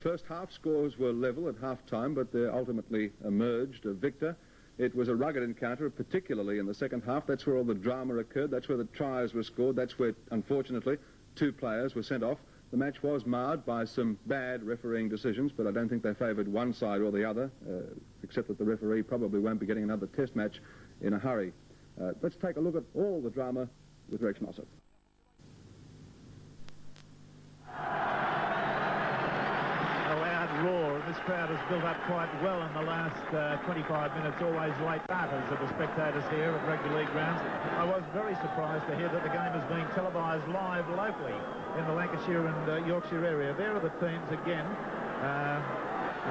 First half scores were level at half-time, but there ultimately emerged a victor. It was a rugged encounter, particularly in the second half. That's where all the drama occurred. That's where the tries were scored. That's where, unfortunately, 2 players were sent off. The match was marred by some bad refereeing decisions, but I don't think they favoured one side or the other, except that the referee probably won't be getting another test match in a hurry. Let's take a look at all the drama with Rex Mossop. Roar, and this crowd has built up quite well in the last 25 minutes, always late starters of the spectators here at Rugby League grounds. I was very surprised to hear that the game is being televised live locally in the Lancashire and Yorkshire area. There are the teams again, and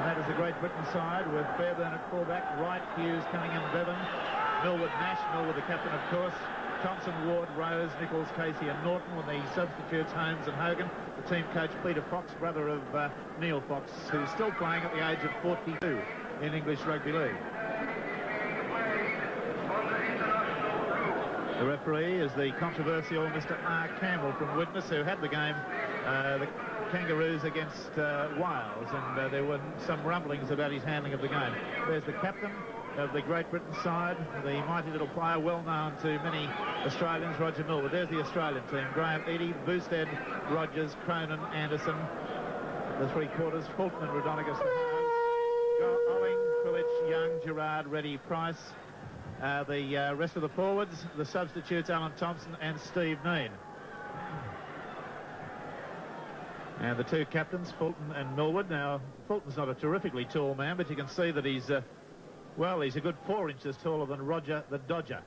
that is the Great Britain side with Fairbairn at fullback, Wright, Hughes, Cunningham, Bevan, Millwood, Nash, Millwood the captain of course, Thompson, Ward, Rose, Nichols, Casey and Norton with the substitutes Holmes and Hogan. The team coach Peter Fox, brother of Neil Fox, who's still playing at the age of 42 in English Rugby League. The referee is the controversial Mr. R. Campbell from Widnes, who had the game, the Kangaroos against Wales, and there were some rumblings about his handling of the game. There's the captain of the Great Britain side, the mighty little player, well known to many Australians, Roger Millwood. There's the Australian team, Graham Eadie, Boosted, Rogers, Cronin, Anderson, the three quarters, Fulton and Rodonicus, Olling, Krulwich, Young, Gerard, Reddy, Price. The rest of the forwards, the substitutes, Alan Thompson and Steve Neen. And the 2 captains, Fulton and Millwood. Now, Fulton's not a terrifically tall man, but you can see that he's well, he's a good 4 inches taller than Roger the Dodger.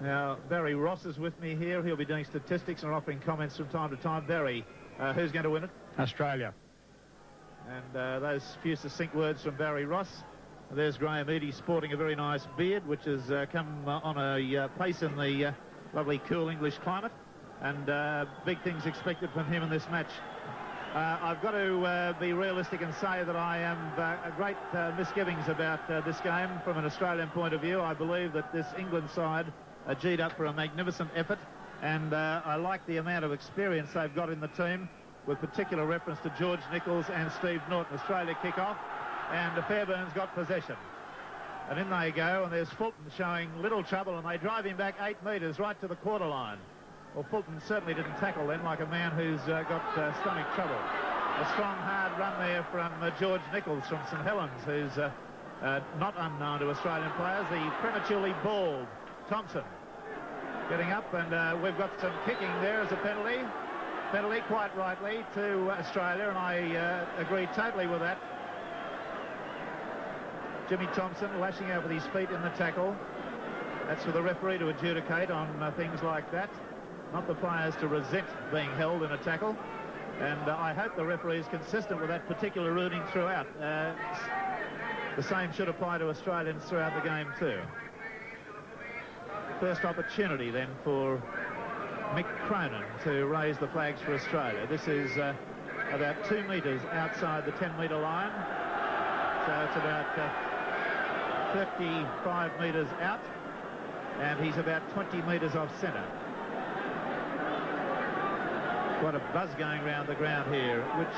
Now, Barry Ross is with me here. He'll be doing statistics and offering comments from time to time. Barry, who's going to win it? Australia. And those few succinct words from Barry Ross. There's Graham Eadie sporting a very nice beard, which has come on a pace in the lovely, cool English climate. And big things expected from him in this match. I've got to be realistic and say that I am a great misgivings about this game from an Australian point of view. I believe that this England side are G'd up for a magnificent effort, and I like the amount of experience they've got in the team, with particular reference to George Nichols and Steve Norton. Australia kick off, and Fairbairn's got possession. And in they go, and there's Fulton showing little trouble, and they drive him back 8 metres right to the quarter line. Well, Fulton certainly didn't tackle then like a man who's got stomach trouble. A strong, hard run there from George Nichols from St Helens, who's not unknown to Australian players. The prematurely bald Thompson getting up, and we've got some kicking there as a penalty. Penalty, quite rightly, to Australia, and I agree totally with that. Jimmy Thompson lashing out with his feet in the tackle. That's for the referee to adjudicate on things like that, not the players to resent being held in a tackle. And I hope the referee is consistent with that particular ruling throughout. The same should apply to Australians throughout the game too. First opportunity then for Mick Cronin to raise the flags for Australia. This is about 2 metres outside the 10-metre line. So it's about 35 metres out, and he's about 20 metres off centre. Quite a buzz going around the ground here, which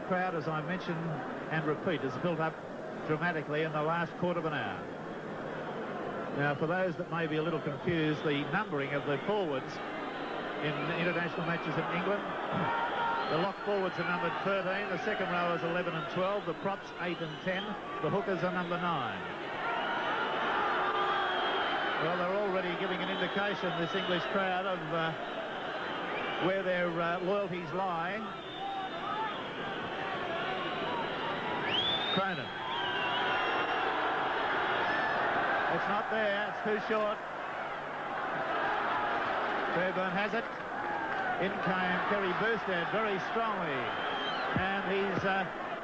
crowd, as I mentioned and repeat, has built up dramatically in the last quarter of an hour. Now, for those that may be a little confused, the numbering of the forwards in international matches in England, the lock forwards are numbered 13, the second rowers 11 and 12, the props 8 and 10, the hookers are number 9. Well, they're already giving an indication, this English crowd, of where their loyalties lie. Cronin. It's not there, it's too short. Fairbairn has it. In came Kerry Boosted very strongly, and he's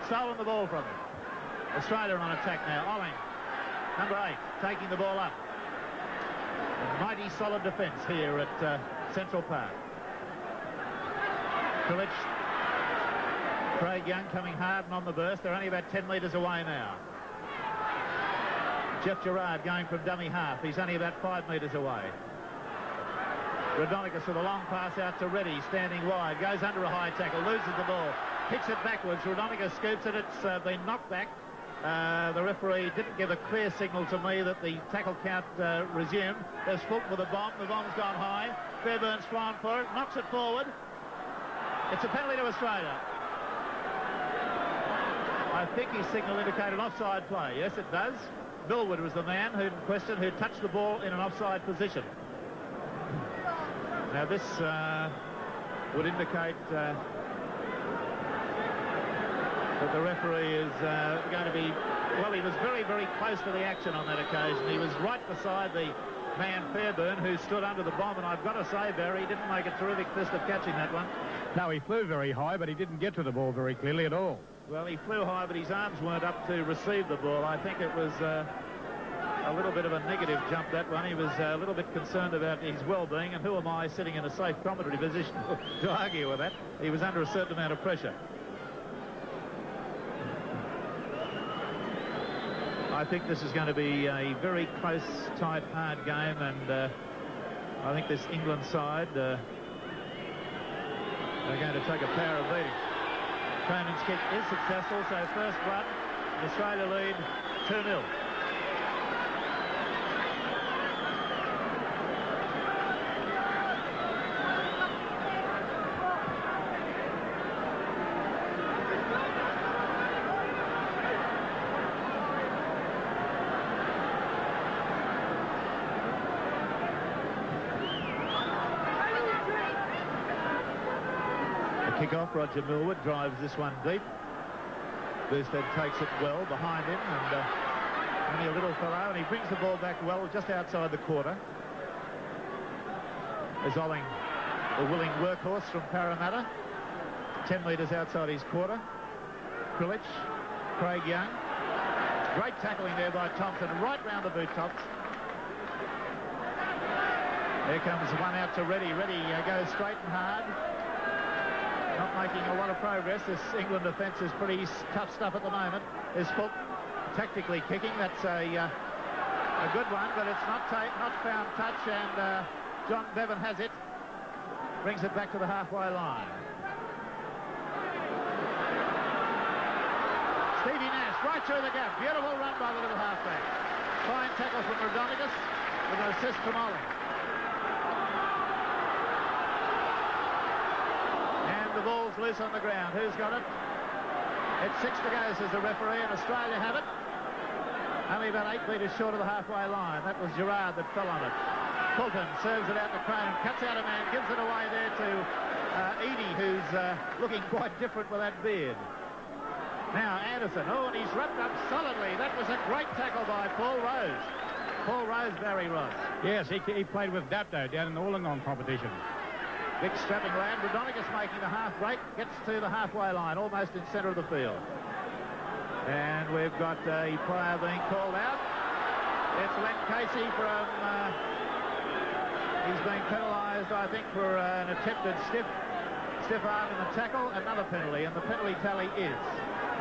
stolen the ball from him. Australia on attack now. Olling, number 8, taking the ball up. A mighty solid defence here at Central Park. Krulwich, Craig Young coming hard and on the burst. They're only about 10 metres away now. Jeff Gerard going from dummy half. He's only about 5 metres away. Rodonicus with a long pass out to Reddy, standing wide. Goes under a high tackle, loses the ball. kicks it backwards. Raudonikis scoops it. It's been knocked back. The referee didn't give a clear signal to me that the tackle count resumed. There's Fulton with a bomb. The bomb's gone high. Fairbairn's flying for it. Knocks it forward. It's a penalty to Australia. I think his signal indicated offside play. Yes, it does. Millwood was the man who questioned, who touched the ball in an offside position. Now this would indicate that the referee is going to be, well, he was very, very close to the action on that occasion. He was right beside the man Fairbairn, who stood under the bomb, and I've got to say, Barry, he didn't make a terrific fist of catching that one. No, he flew very high, but he didn't get to the ball very clearly at all. Well, he flew high, but his arms weren't up to receive the ball. I think it was a little bit of a negative jump, that one. He was a little bit concerned about his well-being, and who am I sitting in a safe commentary position to argue with that? He was under a certain amount of pressure. I think this is going to be a very close, tight, hard game, and I think this England side are going to take a power of beating. Conan's kick is successful, so first blood. Australia lead 2-0. Kick-off, Roger Millwood drives this one deep. Boustead takes it well behind him, and only a little fellow, and he brings the ball back well just outside the quarter. There's Olling, the willing workhorse from Parramatta, 10 metres outside his quarter. Krilich, Craig Young. Great tackling there by Thompson, right round the boot tops. There comes one out to Reddy. Reddy goes straight and hard. Not making a lot of progress. This England defence is pretty tough stuff at the moment. There's Fulton tactically kicking. That's a good one, but it's not found touch, and John Bevan has it. Brings it back to the halfway line. Stevie Nash right through the gap. Beautiful run by the little halfback. Fine tackle from Raudonikis with an assist from Olling. The ball's loose on the ground. Who's got it? It's 6 to go, says the referee, and Australia have it. Only about 8 metres short of the halfway line. That was Gerard that fell on it. Fulton serves it out to Cronin, cuts out a man, gives it away there to Eadie, who's looking quite different with that beard. Now Anderson, and he's wrapped up solidly. That was a great tackle by Paul Rose. Paul Rose, Barry Ross. Yes, he played with Dapto down in the Wollongong competition. Big strapping lad. Raudonikis making the half break, gets to the halfway line, almost in centre of the field. And we've got a player being called out. It's Len Casey from... he's being penalised, I think, for an attempted stiff arm in the tackle. Another penalty, and the penalty tally is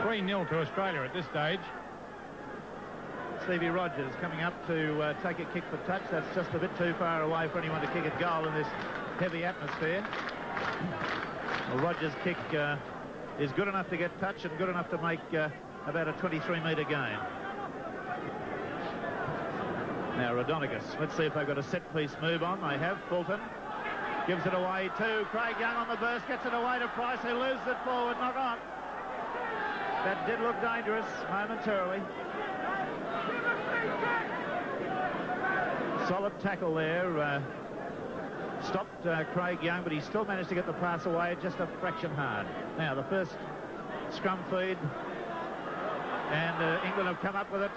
3-0 to Australia at this stage. Stevie Rogers coming up to take a kick for touch. That's just a bit too far away for anyone to kick at goal in this heavy atmosphere. Well, Rogers' kick is good enough to get touch and good enough to make about a 23-metre gain. Now Raudonikis. Let's see if they've got a set-piece move on. They have. Fulton gives it away to Craig Young on the burst. Gets it away to Price, who loses it forward. Knock on. That did look dangerous momentarily. Solid tackle there. Stopped Craig Young, but he still managed to get the pass away just a fraction hard. Now the first scrum feed, and England have come up with it.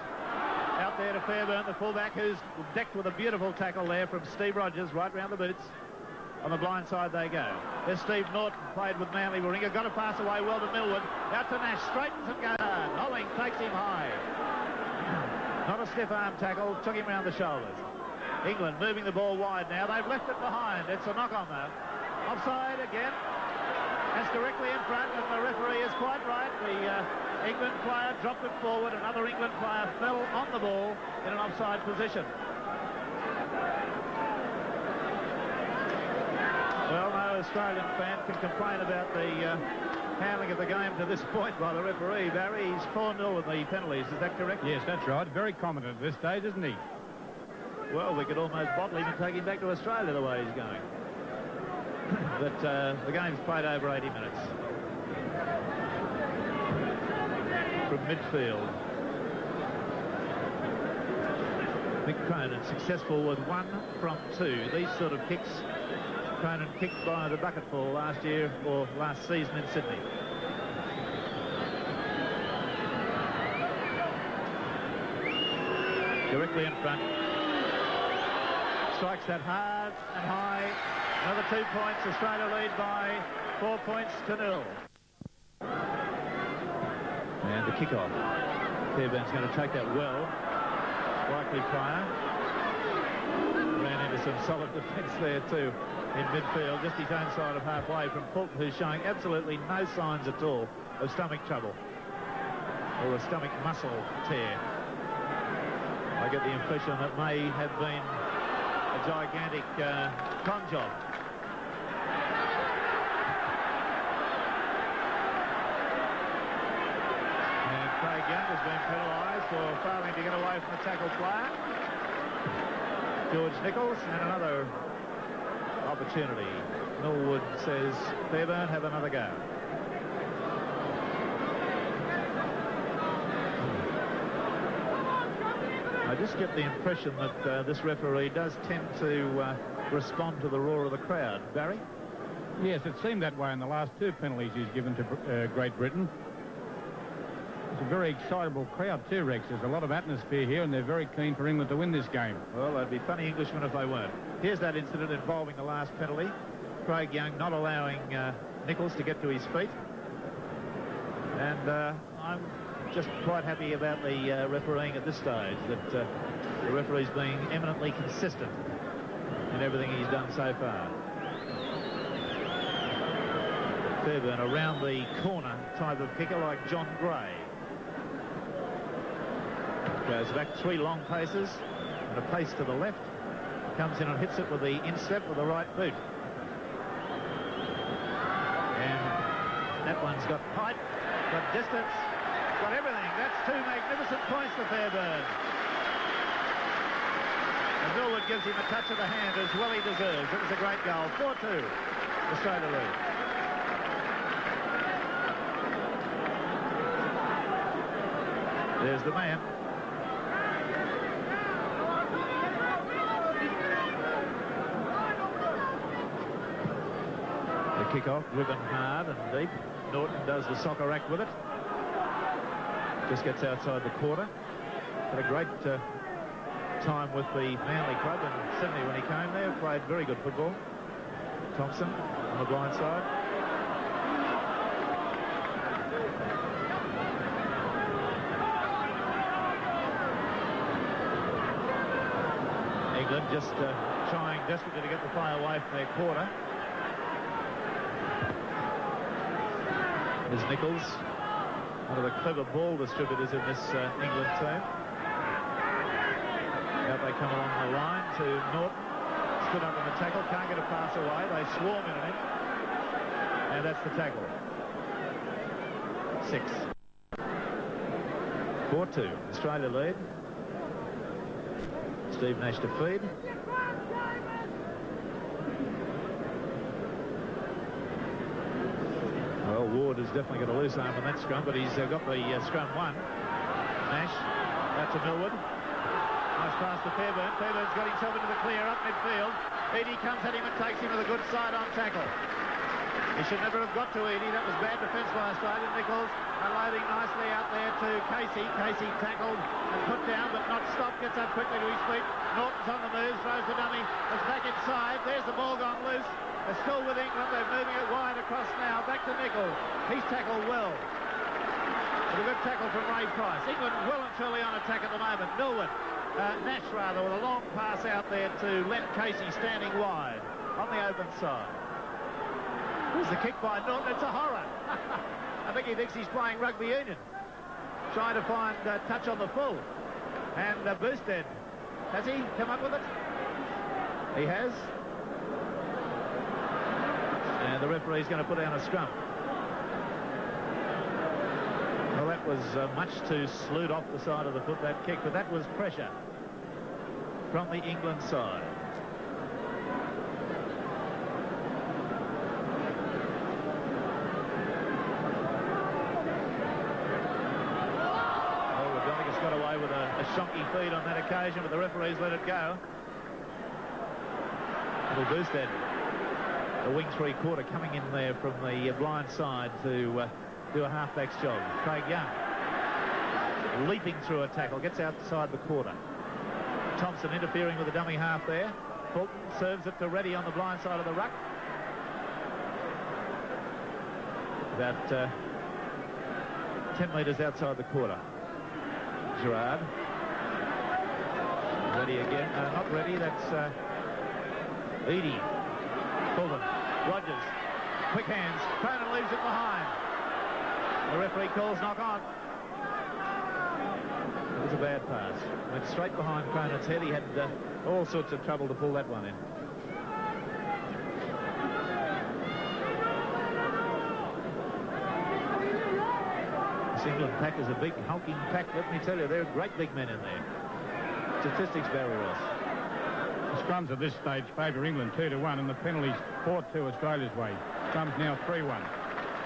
Out there to Fairbairn, the fullback, who's decked with a beautiful tackle there from Steve Rogers, right round the boots. On the blind side they go. There's Steve Norton, played with Manly Warringah, got a pass away well to Millwood. Out to Nash, straightens and goes hard. Olling takes him high. Not a stiff arm tackle, took him round the shoulders. England moving the ball wide now. They've left it behind. It's a knock-on though. Offside again. That's directly in front, and the referee is quite right. The England player dropped it forward. Another England player fell on the ball in an offside position. Well, no Australian fan can complain about the handling of the game to this point by the referee, Barry. He's 4-0 with the penalties. Is that correct? Yes, that's right. Very competent at this stage, isn't he? Well, we could almost bottle him and take him back to Australia the way he's going. But the game's played over 80 minutes. From midfield. Mick Cronin successful with 1 from 2. These sort of kicks, Cronin kicked by the bucketful last year or last season in Sydney. Directly in front. Strikes that hard and high. Another 2 points. Australia lead by 4 points to 0. And the kick-off. Fairbairn's going to take that well. Likely Pryor. Ran into some solid defence there too in midfield. Just his own side of halfway from Fulton, who's showing absolutely no signs at all of stomach trouble or a stomach muscle tear. I get the impression that may have been a gigantic con job. And Craig Young has been penalised for failing to get away from the tackle player. George Nichols, and another opportunity. Millwood says, Fairbairn, have another go. I just get the impression that this referee does tend to respond to the roar of the crowd. Barry? Yes, it seemed that way in the last 2 penalties he's given to Great Britain. It's a very excitable crowd too, Rex. There's a lot of atmosphere here, and they're very keen for England to win this game. Well, they'd be funny Englishmen if they weren't. Here's that incident involving the last penalty. Craig Young not allowing Nichols to get to his feet. And I'm just quite happy about the refereeing at this stage, that the referee's being eminently consistent in everything he's done so far. Fairbairn around the corner type of kicker like John Gray. Goes back 3 long paces and a pace to the left. Comes in and hits it with the instep with the right boot. And that one's got height, got distance, got everything. That's 2 magnificent points for Fairbairn. And Millwood gives him a touch of the hand as well he deserves. It was a great goal. 4-2. Australia lead. There's the man. The kick-off, driven hard and deep. Norton does the soccer act with it. Just gets outside the quarter. Had a great time with the Manly club in Sydney when he came there. Played very good football. Thompson on the blind side. England just trying desperately to get the play away from their quarter. There's Nichols, one of the clever ball distributors in this England team. Out they come along the line to Norton. Stood up in the tackle, can't get a pass away. They swarm in on him. And that's the tackle. 6. 4-2. Australia lead. Steve Nash to feed. Well, Ward is definitely got a loose arm on that scrum, but he's got the scrum won. Nash, out to Millwood. Nice pass to Fairbairn. Fairbairn's got himself into the clear up midfield. Eadie comes at him and takes him with a good side-on tackle. He should never have got to Eadie. That was bad defence by Australia. Nichols unloading nicely out there to Casey. Casey tackled and put down, but not stopped. Gets up quickly to his feet. Norton's on the move, throws the dummy. It's back inside. There's the ball gone loose. They're still with England. They're moving it wide across now. Back to Nichols. He's tackled well. With a good tackle from Ray Price. England well and truly on attack at the moment. Millwood, Nash rather, with a long pass out there to Len Casey standing wide on the open side. Here's the kick by Norton. It's a horror. I think he thinks he's playing rugby union. Trying to find touch on the full. And Boosted. Has he come up with it? He has. And the referee's going to put down a scrum. was much too slewed off the side of the foot, that kick, but that was pressure from the England side. Got away with a shonky feed on that occasion, but the referees let it go. Little Boosted, the wing three-quarter, coming in there from the blind side to do a halfback's job. Craig Young leaping through a tackle, gets outside the quarter. Thompson interfering with the dummy half there. Fulton serves it to Reddy on the blind side of the ruck. About 10 metres outside the quarter. Gerard. Ready again. Not Ready, that's Eadie. Fulton. Rogers. Quick hands. Cronin leaves it behind. The referee calls knock on. It was a bad pass. Went straight behind Cronin's head. He had all sorts of trouble to pull that one in. England pack is a big hulking pack. Let me tell you, they're great big men in there. Statistics, Barry Ross. The scrums at this stage favour England 2-1, and the penalties 4-2 Australia's way. Scrums now 3-1.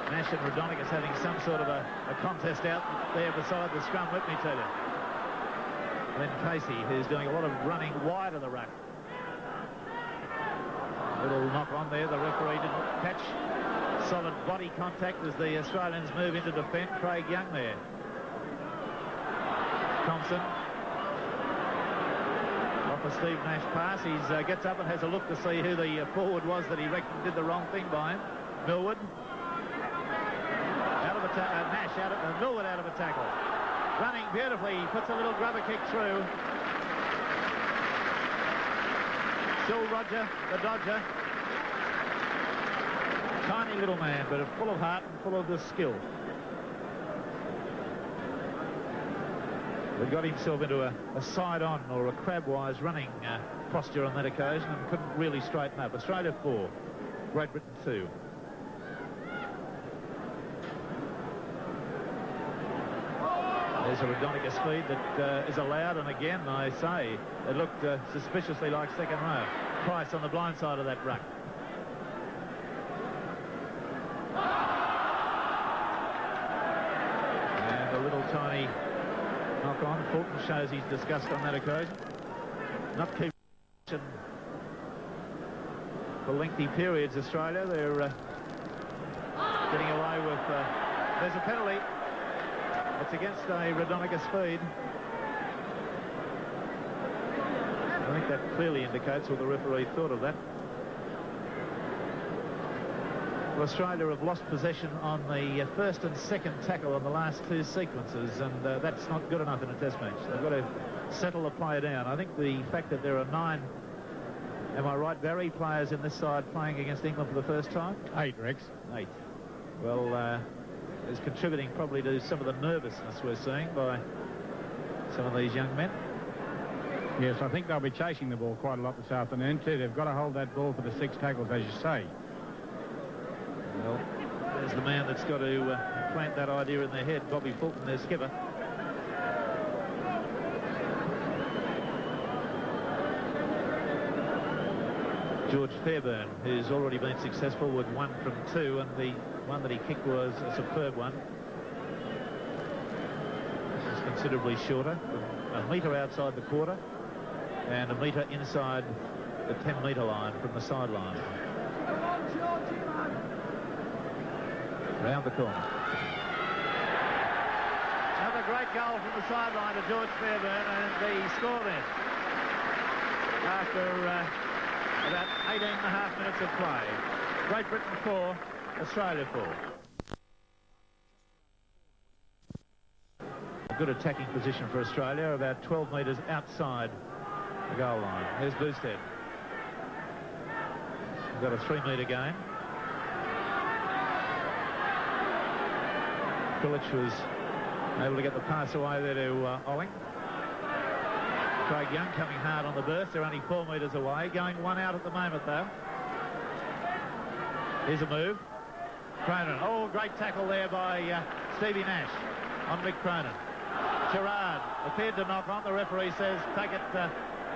Nash and Raudonikis having some sort of a contest out there beside the scrum, let me tell you. Then Casey, who's doing a lot of running wide of the ruck. Little knock on there, the referee didn't catch. Solid body contact as the Australians move into defence. Craig Young there. Thompson. Off a Steve Nash pass. He gets up and has a look to see who the forward was that he reckoned did the wrong thing by him. Millwood. Out of a Nash out of Millwood out of a tackle. Running beautifully. He puts a little grubber kick through. Still Roger, the Dodger. Tiny little man, but full of heart and full of the skill. He got himself into a side-on or a crabwise running posture on that occasion and couldn't really straighten up. Australia 4, Great Britain 2. There's a Raudonikis speed that is allowed, and again, I say, it looked suspiciously like second row. Price on the blind side of that ruck. Little tiny knock on. Fulton shows his disgust on that occasion. Not keeping for lengthy periods, Australia. They're getting away with... there's a penalty. It's against a Raudonikis speed. I think that clearly indicates what the referee thought of that. Australia have lost possession on the first and second tackle on the last two sequences, and that's not good enough in a test match. They've got to settle the play down. I think the fact that there are 9, am I right, Barry, players in this side playing against England for the first time? 8, Rex. 8. Well, is contributing probably to some of the nervousness we're seeing by some of these young men. Yes, I think they'll be chasing the ball quite a lot this afternoon too. They've got to hold that ball for the 6 tackles, as you say. Well, there's the man that's got to plant that idea in their head, Bobby Fulton, their skipper. George Fairbairn, who's already been successful with 1 from 2, and the one that he kicked was a superb one. This is considerably shorter, a metre outside the quarter and a metre inside the 10-metre line from the sideline. Round the corner. Another great goal from the sideline to George Fairbairn, and the score then after about 18.5 minutes of play. Great Britain 4, Australia 4. A good attacking position for Australia, about 12 metres outside the goal line. There's Boosted. We've got a 3-metre gain. Pilic was able to get the pass away there to Olling. Craig Young coming hard on the burst. They're only 4 metres away. Going 1 out at the moment, though. Here's a move. Cronin. Oh, great tackle there by Stevie Nash. on Mick Cronin. Gerard appeared to knock on. The referee says take it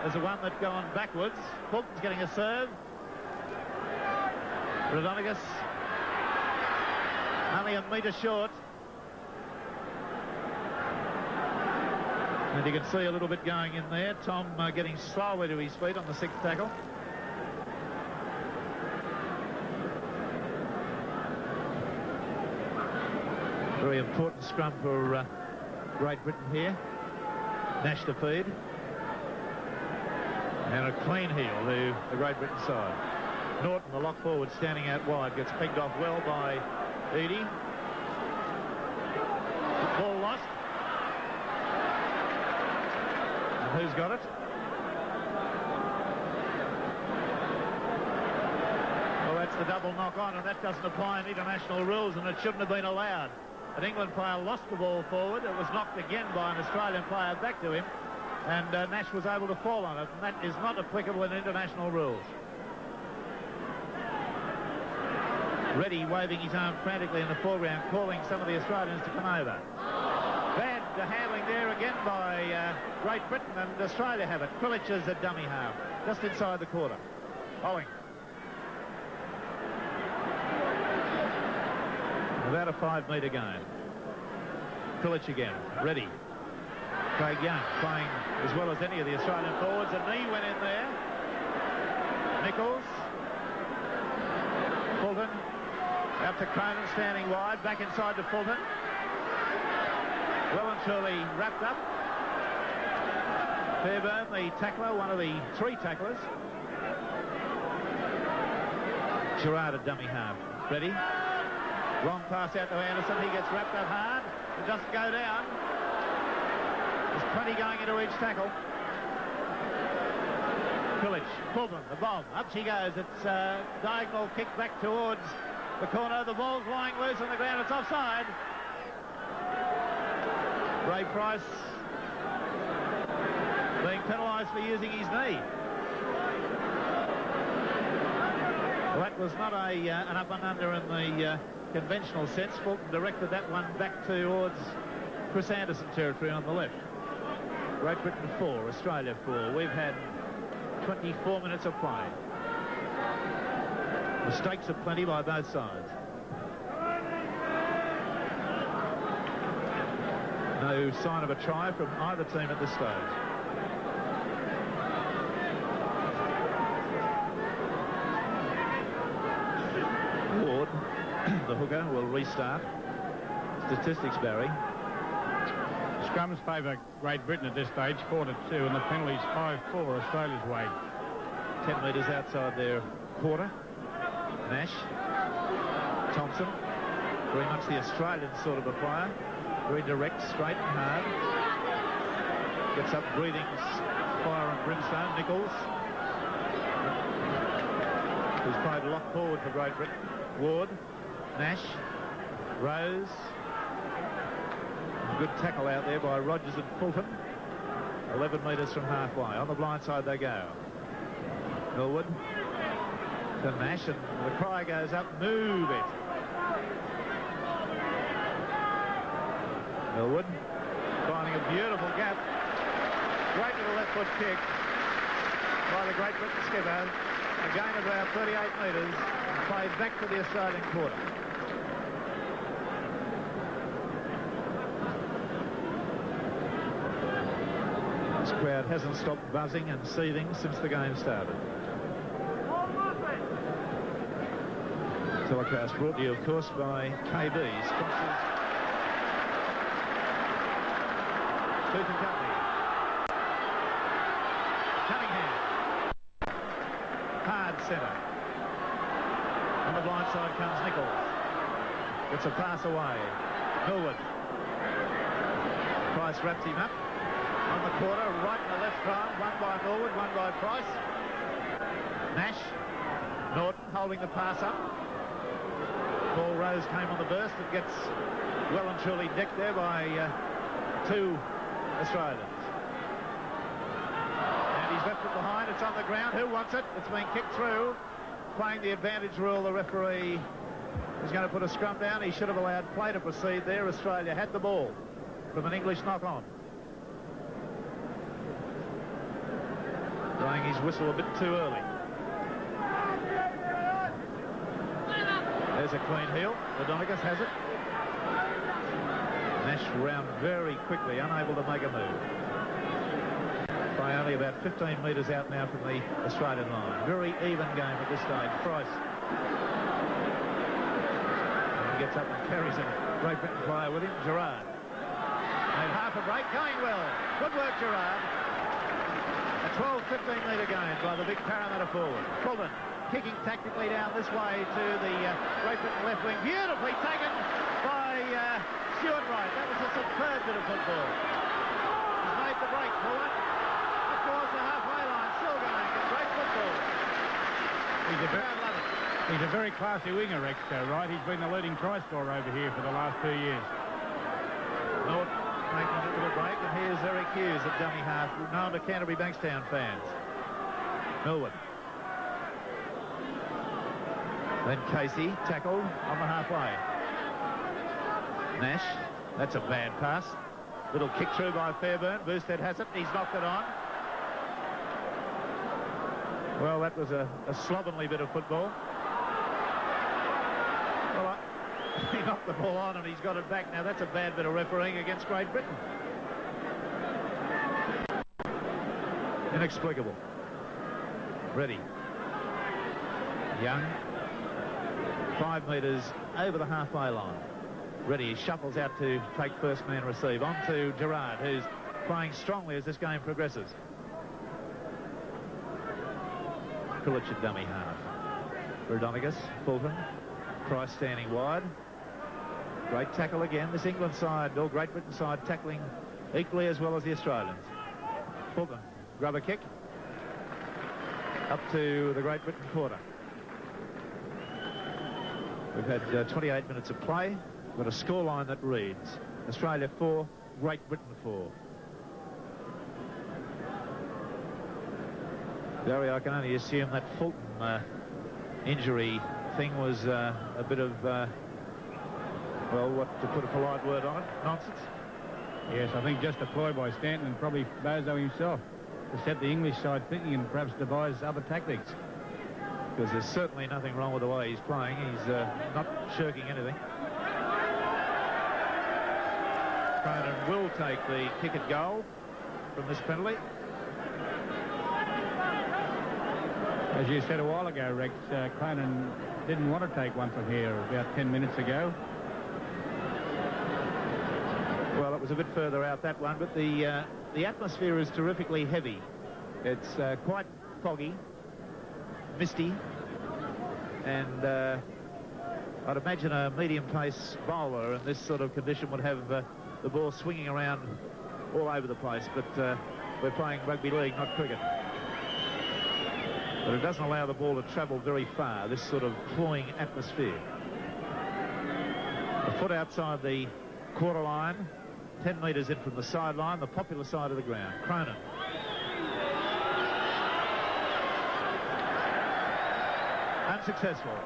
as the one that gone backwards. Fulton's getting a serve. Raudonikis only a metre short. And you can see a little bit going in there. Tom getting slowly to his feet on the sixth tackle. Very important scrum for Great Britain here. Nash to feed. And a clean heel to the Great Britain side. Norton, the lock forward, standing out wide, gets pegged off well by Eadie. Ball lost. And who's got it? Well, that's the double knock on, and that doesn't apply in international rules, and it shouldn't have been allowed. An England player lost the ball forward. It was knocked again by an Australian player back to him, and Nash was able to fall on it, and that is not applicable in international rules. Reddy waving his arm frantically in the foreground, calling some of the Australians to come over. Bad handling there again by Great Britain, and Australia have it. Krilic is a dummy half, just inside the quarter. Holling. About a 5-metre game. Krilic again. Ready. Craig Young playing as well as any of the Australian forwards. A knee went in there. Nichols. Fulton. Out to Cronin, standing wide. Back inside to Fulton. Well and truly wrapped up. Fairbairn, the tackler, one of the 3 tacklers. Gerard, a dummy half. Ready. Long pass out to Anderson. He gets wrapped up hard. It doesn't go down. There's plenty going into each tackle. Krilic, Fulton, the bomb. Up she goes. It's a diagonal kick back towards the corner. The ball's lying loose on the ground. It's offside. Ray Price being penalised for using his knee. Well, that was not an up and under in the conventional sense. Fulton directed that one back towards Chris Anderson territory on the left. Great Britain 4, Australia 4. We've had 24 minutes of play. Mistakes are plenty by both sides. No sign of a try from either team at this stage. Ward, the hooker, will restart. Statistics, Barry. Scrums favour Great Britain at this stage, 4-2, and the penalties 5-4 Australia's way. 10 metres outside their quarter. Nash. Thompson. Very much the Australian sort of a player. Very direct, straight and hard. Gets up breathing fire and brimstone. Nichols, who's played lock forward for Great Britain. Ward. Nash. Rose. Good tackle out there by Rogers and Fulton. 11 metres from halfway. On the blind side they go. Millwood to Nash, and the cry goes up, move it. Millwood finding a beautiful gap. Great little left foot kick by the Great Britain skipper. A gain of about 38 metres, and played back to the Australian quarter. This crowd hasn't stopped buzzing and seething since the game started. Telecast brought to you, of course, by KB, sponsors Tooth and Company. Cunningham. Hard centre. On the blind side comes Nichols. Gets a pass away. Millwood. Price wraps him up. On the quarter, right and the left arm. One by Millwood, one by Price. Nash. Norton holding the pass up. Paul Rose came on the burst. It gets well and truly decked there by 2 Australians. And he's left it behind. It's on the ground. Who wants it? It's been kicked through. Playing the advantage rule, the referee is going to put a scrum down. He should have allowed play to proceed there. Australia had the ball. from an English knock-on. Blowing his whistle a bit too early. There's a clean heel. Raudonikis has it. Nash round very quickly, unable to make a move. By only about 15 metres out now from the Australian line. Very even game at this stage. Price. And he gets up and carries a Great Britain player with him. Gerard. Made half a break. Going well. Good work, Gerard. A 12-15 metre gain by the big Parramatta forward. Fulton kicking tactically down this way to the Great Britain left wing. Beautifully taken by Stuart Wright. That was a superb bit of football. He's made the break. Fulton up towards the halfway line. Still going. It's great football. He's a very classy winger, Rex, right? He's been the leading try scorer over here for the last 2 years. North making a little break, and here's Eric Hughes at dummy half, known to Canterbury Bankstown fans. Millwood. Then Casey tackled on the halfway. Nash, that's a bad pass. Little kick through by Fairburn. Boosted has it. He's knocked it on. Well, that was a slovenly bit of football. Well, he knocked the ball on and he's got it back. Now, that's a bad bit of refereeing against Great Britain. Inexplicable. Ready. Young. 5 metres over the halfway line. Ready, he shuffles out to take first man receive. On to Gerard, who's playing strongly as this game progresses. Pilic at dummy half. Raudonikis, Fulton, Price standing wide. Great tackle again. This England side, or Great Britain side, tackling equally as well as the Australians. Fulton, grubber kick. Up to the Great Britain quarter. We've had 28 minutes of play. We've got a scoreline that reads Australia 4, Great Britain 4. Gary, I can only assume that Fulton injury thing was a bit of, well, what to put a polite word on it, nonsense. Yes, I think just a ploy by Stanton and probably Bozo himself to set the English side thinking and perhaps devise other tactics. Because there's certainly nothing wrong with the way he's playing. He's not shirking anything. Cronin will take the kick at goal from this penalty. As you said a while ago, Rex, Cronin didn't want to take one from here about 10 minutes ago. Well, it was a bit further out, that one, but the atmosphere is terrifically heavy. It's quite foggy, misty, and I'd imagine a medium-pace bowler in this sort of condition would have the ball swinging around all over the place, but we're playing rugby league, not cricket. But it doesn't allow the ball to travel very far, this sort of cloying atmosphere. A foot outside the quarter line, 10 metres in from the sideline, the popular side of the ground. Cronin. Unsuccessful.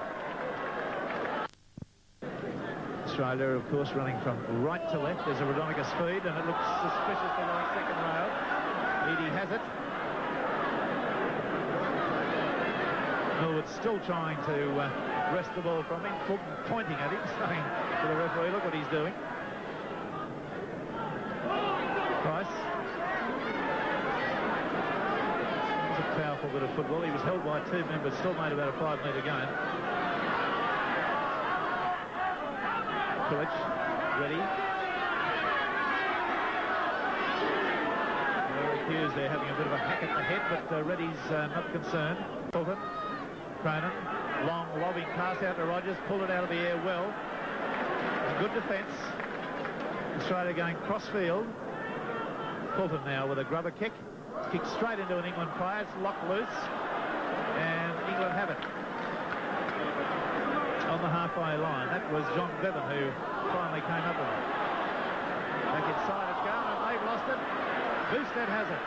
Australia, of course, running from right to left. There's a Raudonikis feed, and it looks suspiciously like second rail. Eadie has it. Millwood still trying to wrest the ball from him. Fulton pointing at him, saying to the referee, look what he's doing. Price. It was a powerful bit of football. He was held by 2 members, still made about a 5-metre gain. Pilic, ready. Eric Hughes there having a bit of a hack at the head, but Reddy's not concerned. Fulton. Cronin, long lobbing pass out to Rogers, pulled it out of the air well. Good defence. Australia going cross-field. Fulton now with a grubber kick. Kicked straight into an England player. It's locked loose. And England have it. On the halfway line. That was John Bevan who finally came up with it. Back inside it's gone, and they've lost it. Boosted has it.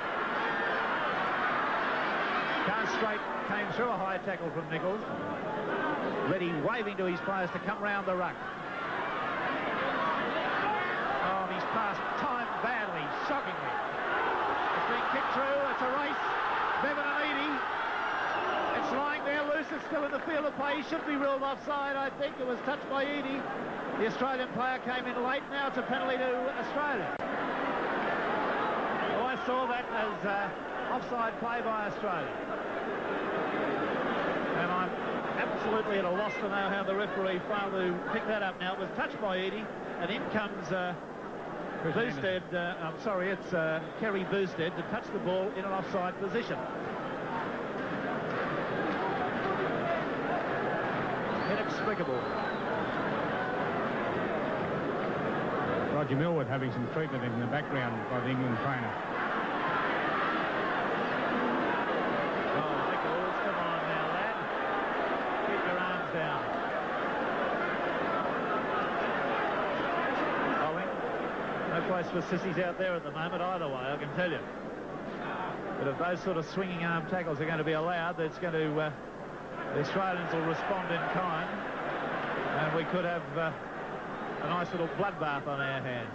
Carr Straight came through a high tackle from Nichols. Reddy waving to his players to come round the ruck. Oh, and he's passed time he should be ruled offside, I think. It was touched by Eadie. The Australian player came in late. Now it's a penalty to Australia. Oh, I saw that as offside play by Australia. And I'm absolutely at a loss to know how the referee failed to pick that up. Now, it was touched by Eadie, and in comes Boosted. I'm sorry, it's Kerry Boosted to touch the ball in an offside position. Inexplicable. Roger Millwood having some treatment in the background by the England trainer. Oh, Nichols, come on now, lad. Keep your arms down. Bowling. No place for sissies out there at the moment either way, I can tell you. But if those sort of swinging arm tackles are going to be allowed, it's going to... the Australians will respond in kind, and we could have a nice little bloodbath on our hands.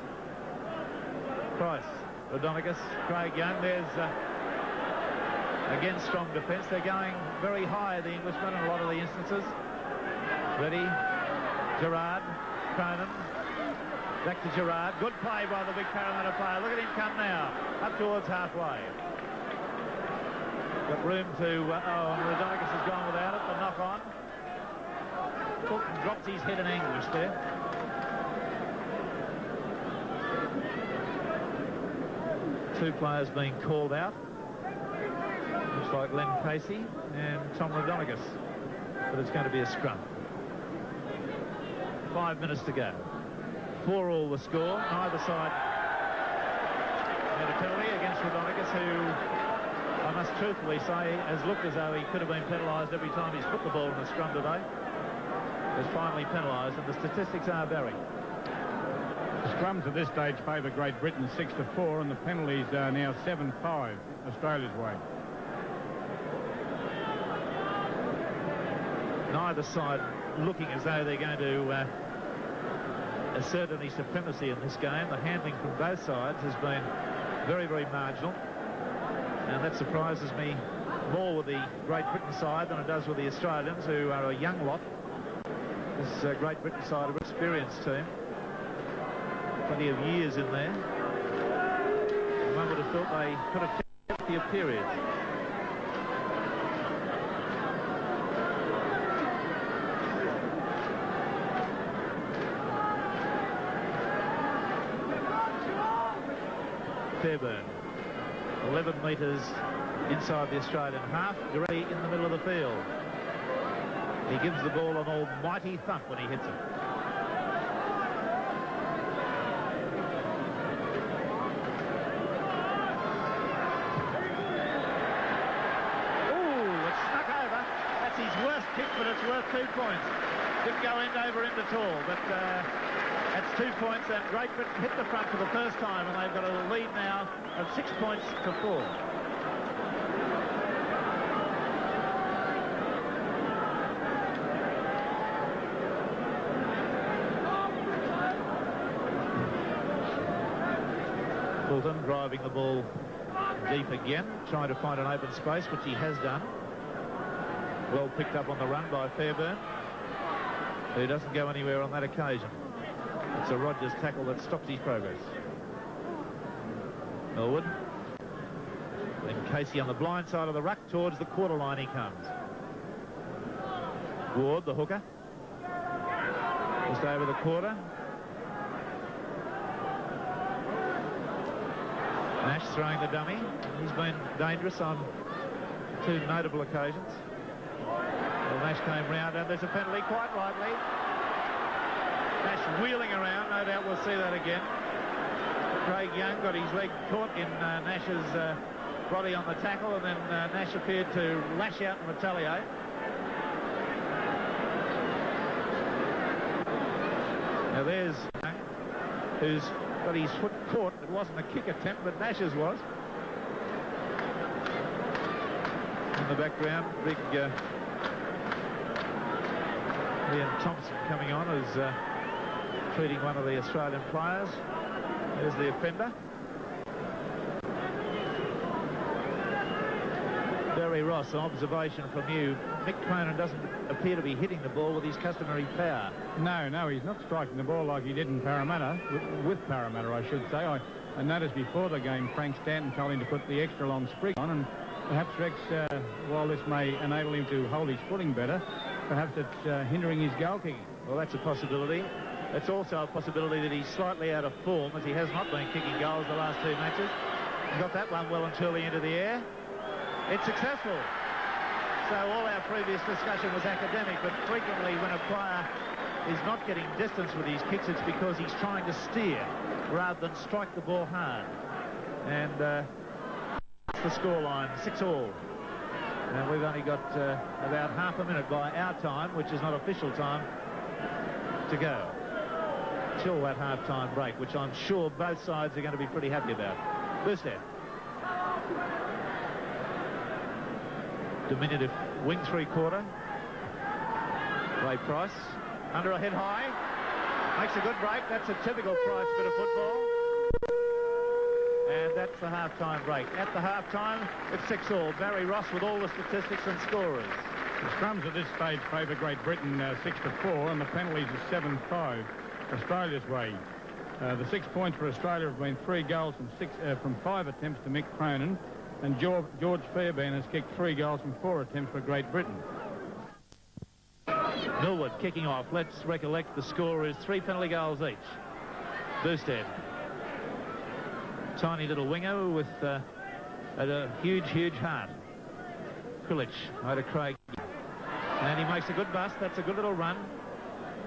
Price, Raudonikis, Craig Young. There's again strong defence. They're going very high, the Englishmen, in a lot of the instances. Ready, Gerard, Cronin, back to Gerard. Good play by the big Parramatta player. Look at him come now, up towards halfway. Got room to... oh, and Raudonikis has gone without it. The knock on. Fulton drops his head in anguish there. Two players being called out. Looks like Len Casey and Tom Raudonikis. But it's going to be a scrum. 5 minutes to go. 4-all the score. Neither side had a penalty against Raudonikis, who... I must truthfully say, has looked as though he could have been penalised every time he's put the ball in the scrum today. Was finally penalised, and the statistics are varying. The scrums at this stage favour Great Britain 6-4, and the penalties are now 7-5 Australia's way. Neither side looking as though they're going to assert any supremacy in this game. The handling from both sides has been very, very marginal. And that surprises me more with the Great Britain side than it does with the Australians, who are a young lot. This Great Britain side are an experienced team. Plenty of years in there. One would have thought they could have kept the period. Fairburn. 11 metres inside the Australian half. Gray in the middle of the field. He gives the ball an almighty thump when he hits it. Ooh, it's snuck over. That's his worst kick, but it's worth 2 points. Didn't go end over end at all, but that's 2 points, and Great Britain hit the front for the first time, and they've got a lead now of 6 points to 4. Fulton driving the ball deep again, trying to find an open space, which he has done. Well picked up on the run by Fairburn, who doesn't go anywhere on that occasion. It's a Rogers tackle that stops his progress. Millwood. Then Casey on the blind side of the ruck. Towards the quarter line he comes. Ward, the hooker. Just over the quarter. Nash throwing the dummy. He's been dangerous on 2 notable occasions. Well, Nash came round, and there's a penalty quite rightly. Nash wheeling around, no doubt we'll see that again. Craig Young got his leg caught in Nash's body on the tackle, and then Nash appeared to lash out and retaliate. Now there's Young, who's got his foot caught. It wasn't a kick attempt, but Nash's was. In the background, big Ian Thompson coming on as treating one of the Australian players. There's the offender. Very Barry Ross, an observation from you. Mick Cronin doesn't appear to be hitting the ball with his customary power. No, he's not striking the ball like he did in Parramatta, with Parramatta, I should say. I noticed before the game Frank Stanton told him to put the extra long sprig on, and perhaps Rex, while this may enable him to hold his footing better, perhaps it's hindering his goal kicking. Well, that's a possibility. It's also a possibility that he's slightly out of form, as he has not been kicking goals the last 2 matches. He got that one well and truly into the air. It's successful. So all our previous discussion was academic, but frequently when a player is not getting distance with his kicks, it's because he's trying to steer rather than strike the ball hard. And that's the scoreline, 6-all. Now we've only got about half a minute by our time, which is not official time, to go till that half-time break, which I'm sure both sides are going to be pretty happy about. Boosted. Diminutive wing three-quarter. Ray Price under a head high. Makes a good break. That's a typical Price bit of football. And that's the half-time break. At the half-time, it's 6-all. Barry Ross with all the statistics and scorers. The scrums at this stage favour Great Britain 6-4, and the penalties are 7-5 Australia's way. The 6 points for Australia have been 3 goals from 5 attempts to Mick Cronin, and George Fairbairn has kicked 3 goals from 4 attempts for Great Britain. Millwood kicking off. Let's recollect the score is 3 penalty goals each. Boosted. Tiny little winger with a huge heart. Krilich over Craig. And he makes a good bust. That's a good little run.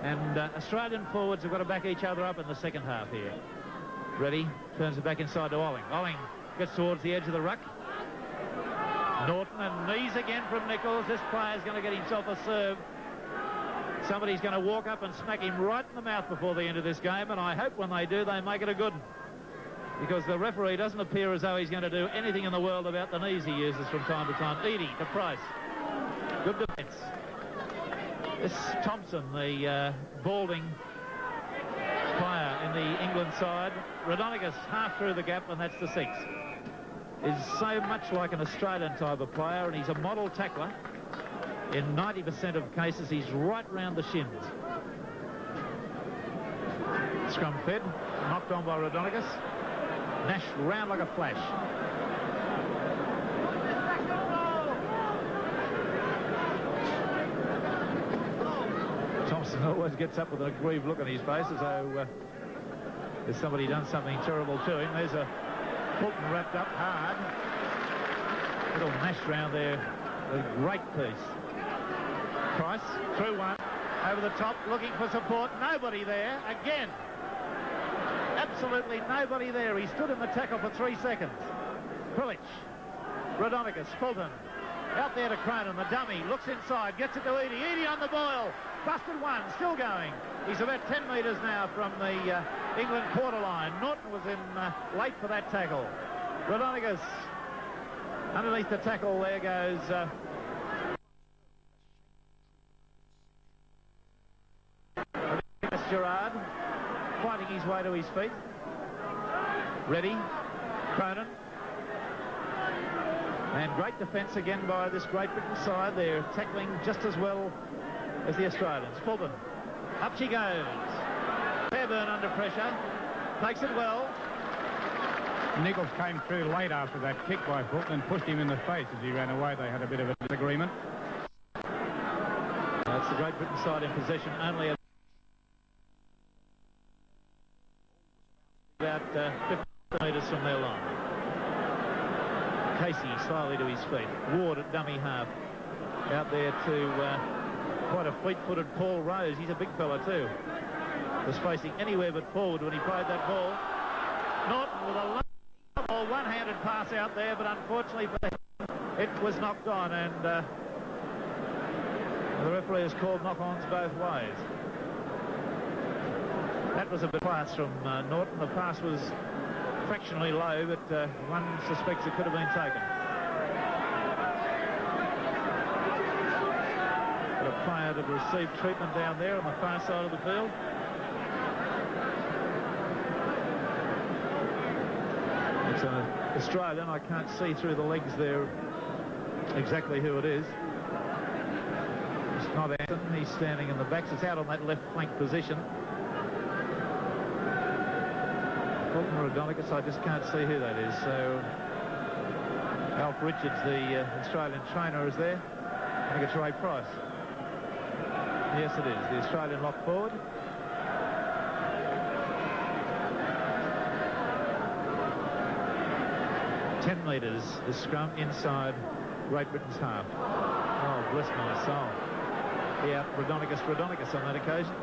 And Australian forwards have got to back each other up in the second half here. Ready, turns it back inside to Olling. Olling gets towards the edge of the ruck. Norton, and knees again from Nichols. This player's going to get himself a serve. Somebody's going to walk up and smack him right in the mouth before the end of this game, and I hope when they do, they make it a good one. Because the referee doesn't appear as though he's going to do anything in the world about the knees he uses from time to time. Eadie to Price. Good defence. This Thompson, the balding player in the England side. Rodonicus half through the gap, and that's the 6. Is so much like an Australian type of player, and he's a model tackler. In 90% of cases, he's right round the shins. Scrum fed, knocked on by Rodonicus. Nash round like a flash. Thompson always gets up with an aggrieved look on his face as though there's somebody done something terrible to him. There's a Fulton wrapped up hard. Little Nash round there. A great piece. Price through one. Over the top, looking for support. Nobody there. Again. Absolutely nobody there. He stood in the tackle for 3 seconds. Krilich. Rodonicus. Fulton. Out there to Cronin. The dummy. Looks inside. Gets it to Eadie. Eadie on the boil. Busted one. Still going. He's about 10 metres now from the England quarter line. Norton was in late for that tackle. Rodonicus. Underneath the tackle there goes... Gerard fighting his way to his feet. Ready. Cronin. And great defence again by this Great Britain side. They're tackling just as well as the Australians. Fulton. Up she goes. Fairbairn under pressure. Takes it well. Nichols came through late after that kick by Fulton and pushed him in the face as he ran away. They had a bit of a disagreement. That's the Great Britain side in possession. Only about 50 metres from their line. Casey slowly to his feet. Ward at dummy half. Out there to quite a fleet-footed Paul Rose. He's a big fella too. Was facing anywhere but forward when he played that ball. Norton with a low ball, one-handed pass out there, but unfortunately for him, it was knocked on, and the referee has called knock-ons both ways. That was a bit pass from Norton. The pass was fractionally low, but one suspects it could have been taken. But a player that received treatment down there on the far side of the field. It's an Australian. I can't see through the legs there exactly who it is. It's not Anderson. He's standing in the backs. It's out on that left flank position. Fulton Raudonikis, I just can't see who that is. So Alf Richards, the Australian trainer, is there. I think it's Ray Price. Yes, it is. The Australian lock forward. $10 metres, the scrum inside Great Britain's half. Oh, bless my soul. Yeah, Raudonikis on that occasion.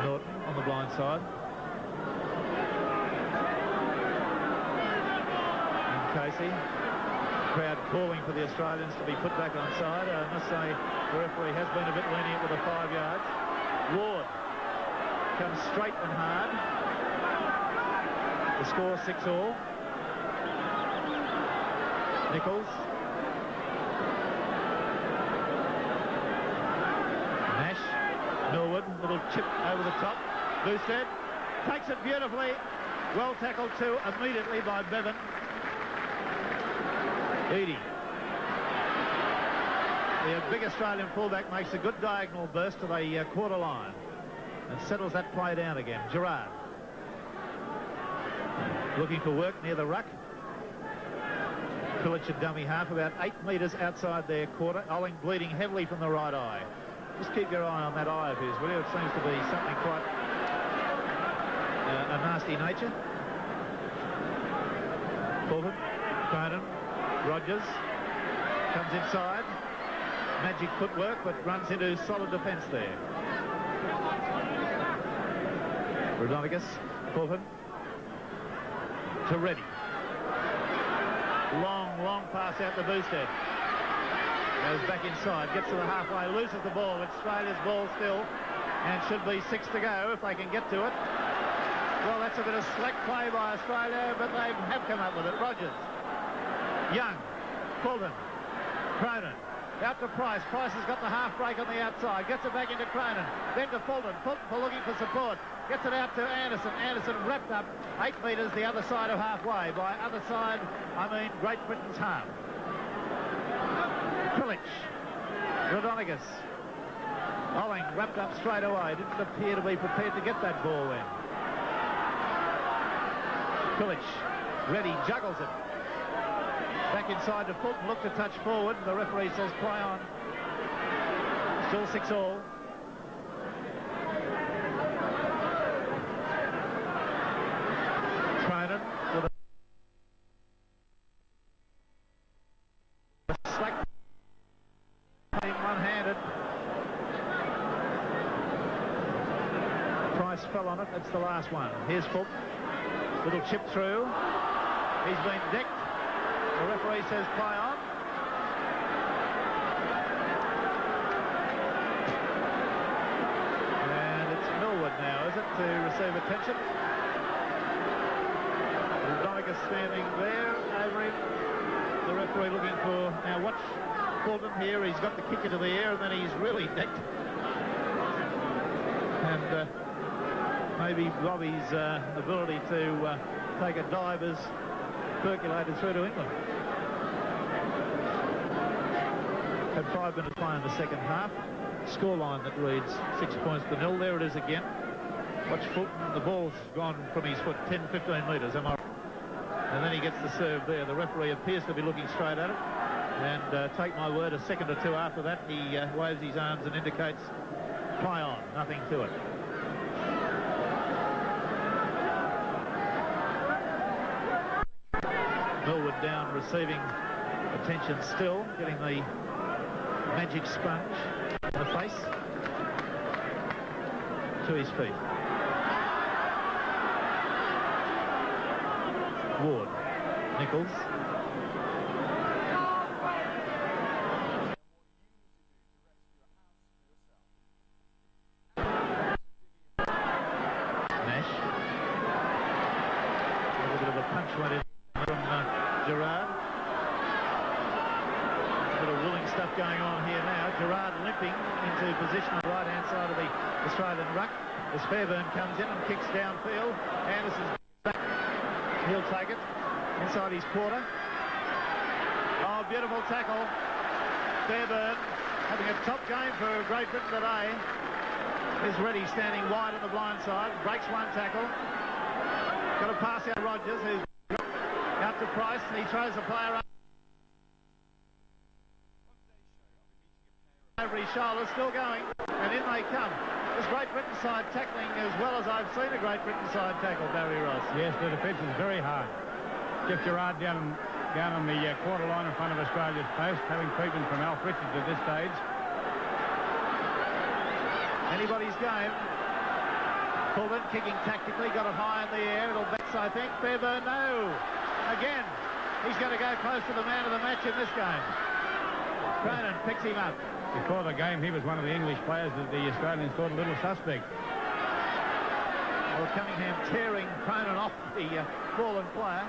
Norton on the blind side. And Casey. Crowd calling for the Australians to be put back on side. I must say the referee has been a bit lenient with the 5 yards. Ward comes straight and hard. The score 6-all. Nichols. Nash. Millwood. Little chip over the top. Boosted. Takes it beautifully. Well tackled too immediately by Bevan. Eadie. The big Australian fullback makes a good diagonal burst to the quarter line and settles that play down again. Gerard. Looking for work near the ruck. Pilic a dummy half, about 8 metres outside their quarter. Olling bleeding heavily from the right eye. Just keep your eye on that eye of his, will you? It seems to be something quite a nasty nature. Fulton, Conan, Rogers comes inside. Magic footwork, but runs into solid defence there. Raudonikis, Fulton to Reddy. Long pass out to Boosted. Goes back inside, gets to the halfway, loses the ball. It's Australia's ball still, and should be 6 to go if they can get to it. Well, that's a bit of slack play by Australia, but they have come up with it. Rogers. Young. Fulton. Cronin. Out to Price. Price has got the half break on the outside. Gets it back into Cronin. Then to Fulton. Fulton for looking for support. Gets it out to Anderson. Anderson wrapped up 8 metres the other side of halfway. By other side, I mean Great Britain's half. Pilic. Raudonikis. Olling wrapped up straight away. Didn't appear to be prepared to get that ball in. Pilic. Ready. Juggles it. Back inside to Fulton. Look to touch forward. The referee says play on. Still 6-all. Cronin with a slack playing one-handed. Price fell on it. That's the last one. Here's Fulton. Little chip through. He's been decked. The referee says play on. And it's Millwood now, is it, to receive attention? Raudonikis standing there over him. The referee looking for... Now watch Fulton here. He's got the kick into the air and then he's really decked. And maybe Robbie's ability to take a dive has percolated through to England. Had 5 minutes play in the second half. Scoreline that reads 6 points to 0. There it is again. Watch Fulton. The ball's gone from his foot 10-15 metres, am I right? And then he gets the serve there. The referee appears to be looking straight at it. And take my word, a second or two after that, he waves his arms and indicates play on. Nothing to it. Millwood down, receiving attention still, getting the magic sponge in the face to his feet. Ward. Nichols. Nash. A little bit of a punch went in from Gerard. A bit of willing stuff going on here now. Gerard limping into position on the right-hand side of the Australian ruck as Fairburn comes in and kicks downfield. Anderson's back. He'll take it inside his quarter. a beautiful tackle. Fairbairn having a top game for Great Britain today. Is Reddy standing wide on the blind side. Breaks one tackle. Got to pass out Rogers, who's out to Price, and he throws the player up. Over his shoulder, still going, and in they come. This Great Britain side tackling as well as I've seen a Great Britain side tackle, Barry Ross. Yes, the defence is very hard. Jeff Gerard down on the quarter line in front of Australia's post, having treatment from Alf Richards at this stage. Anybody's game. Pulled it, kicking tactically, got it high in the air. It'll bounce, I think. Fairbairn, no. Again, he's going to go close to the man of the match in this game. Cronin picks him up. Before the game, he was one of the English players that the Australians thought a little suspect. Well, Cunningham tearing Cronin off the fallen player.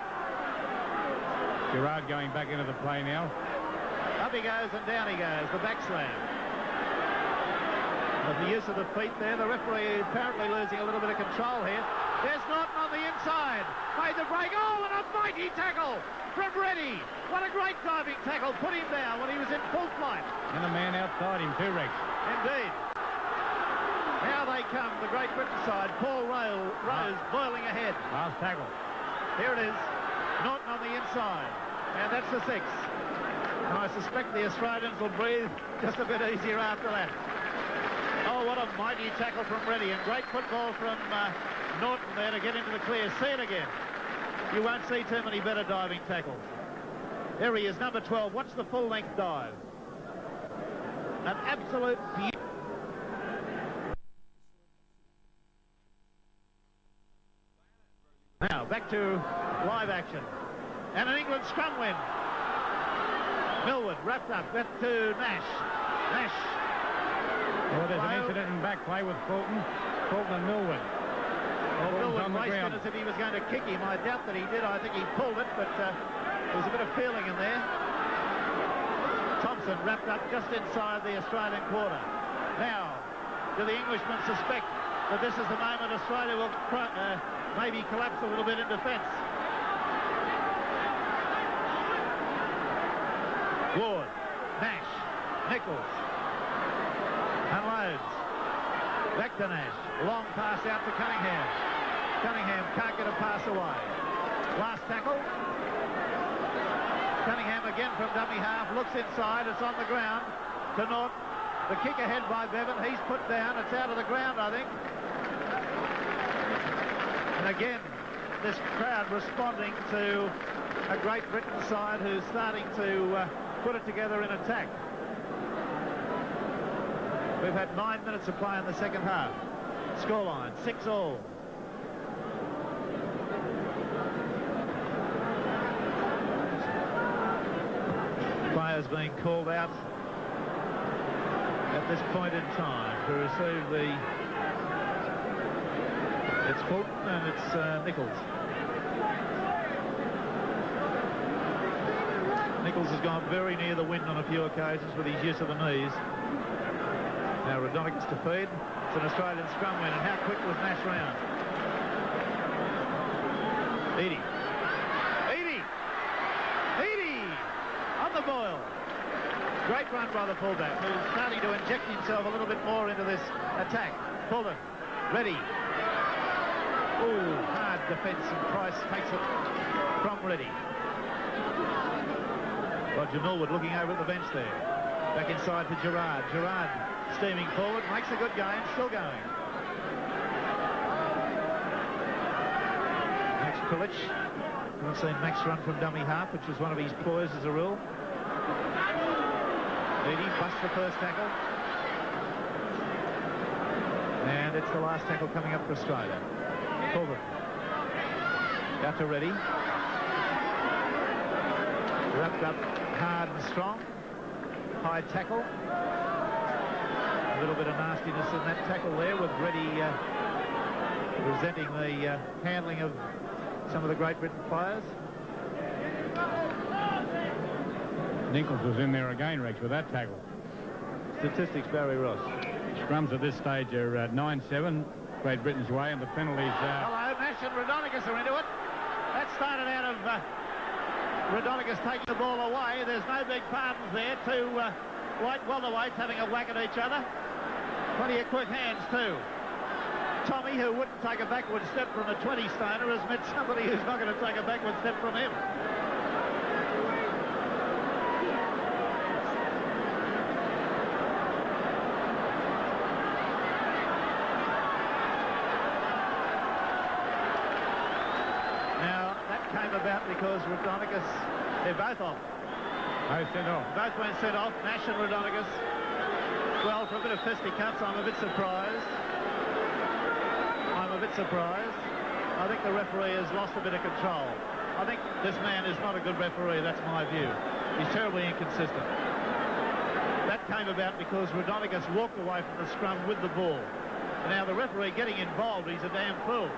Gerard going back into the play now. Up he goes and down he goes. The back slam. With the use of the feet there, the referee apparently losing a little bit of control here. There's Norton on the inside. Made the break. Oh, and a mighty tackle from Reddy. What a great diving tackle. Put him down when he was in full flight. And a man outside him too, Rex. Indeed. Now they come, the Great Britain side. Paul Rose boiling ahead. Last tackle. Here it is. Norton on the inside. And that's the 6. And I suspect the Australians will breathe just a bit easier after that. Oh, what a mighty tackle from Reddy. And great football from Norton there to get into the clear. See it again. You won't see too many better diving tackles. There he is, number 12. Watch the full-length dive. An absolute beauty. Now, back to live action. And an England scrum win. Millwood wrapped up. Back to Nash. Nash. Well, there's an incident in back play with Fulton and Millwood. Well, Millwood raced it as if he was going to kick him. I doubt that he did. I think he pulled it, but there was a bit of feeling in there. Thompson wrapped up just inside the Australian quarter. Now, do the Englishmen suspect that this is the moment Australia will maybe collapse a little bit in defence? Ward, Nash, Nichols, unloads. Back to Nash. Long pass out to Cunningham. Cunningham can't get a pass away. Last tackle. Cunningham again from dummy half. Looks inside. It's on the ground to Norton. The kick ahead by Bevan. He's put down. It's out of the ground, I think. And again, this crowd responding to a Great Britain side who's starting to put it together in attack. We've had 9 minutes of play in the second half. Scoreline, 6-all. Players being called out at this point in time to receive the... It's Fulton and it's Nichols. Nichols has gone very near the wind on a few occasions with his use of the knees. Now Radonic gets to feed. It's an Australian scrum win, and how quick was Nash round? Eadie. On the boil. Great run by the fullback, who's starting to inject himself a little bit more into this attack. Fulton, Reddy. Oh, hard defence, and Price takes it from Reddy. Roger Millwood looking over at the bench there. Back inside to Gerard. Gerard steaming forward, makes a good game, still going. Max Pilic. I've seen Max run from dummy half, which was one of his ploys as a rule. Eadie busts the first tackle. And it's the last tackle coming up for Australia. Fulton. Out to Reddy. Wrapped up hard and strong. High tackle. A little bit of nastiness in that tackle there, with Reddy resenting the handling of some of the Great Britain players. Nichols was in there again, Rex, with that tackle. Statistics, Barry Ross. Scrums at this stage are 9-7, Great Britain's way, and the penalties... Hello, Nash and Radonicus are into it. That started out of Rodinicus taking the ball away. There's no big pardons there. Two light welterweights having a whack at each other. Plenty of quick hands too. Tommy, who wouldn't take a backward step from a 20-stoner, has met somebody who's not going to take a backward step from him. Now, that came about because Rodinicus, they're both off. Both sent off. Both went sent off, Nash and Rodinicus. Well, for a bit of fisticuffs, I'm a bit surprised. I think the referee has lost a bit of control. I think this man is not a good referee, that's my view. He's terribly inconsistent. That came about because Rodinicus walked away from the scrum with the ball. Now the referee getting involved, he's a damn fool.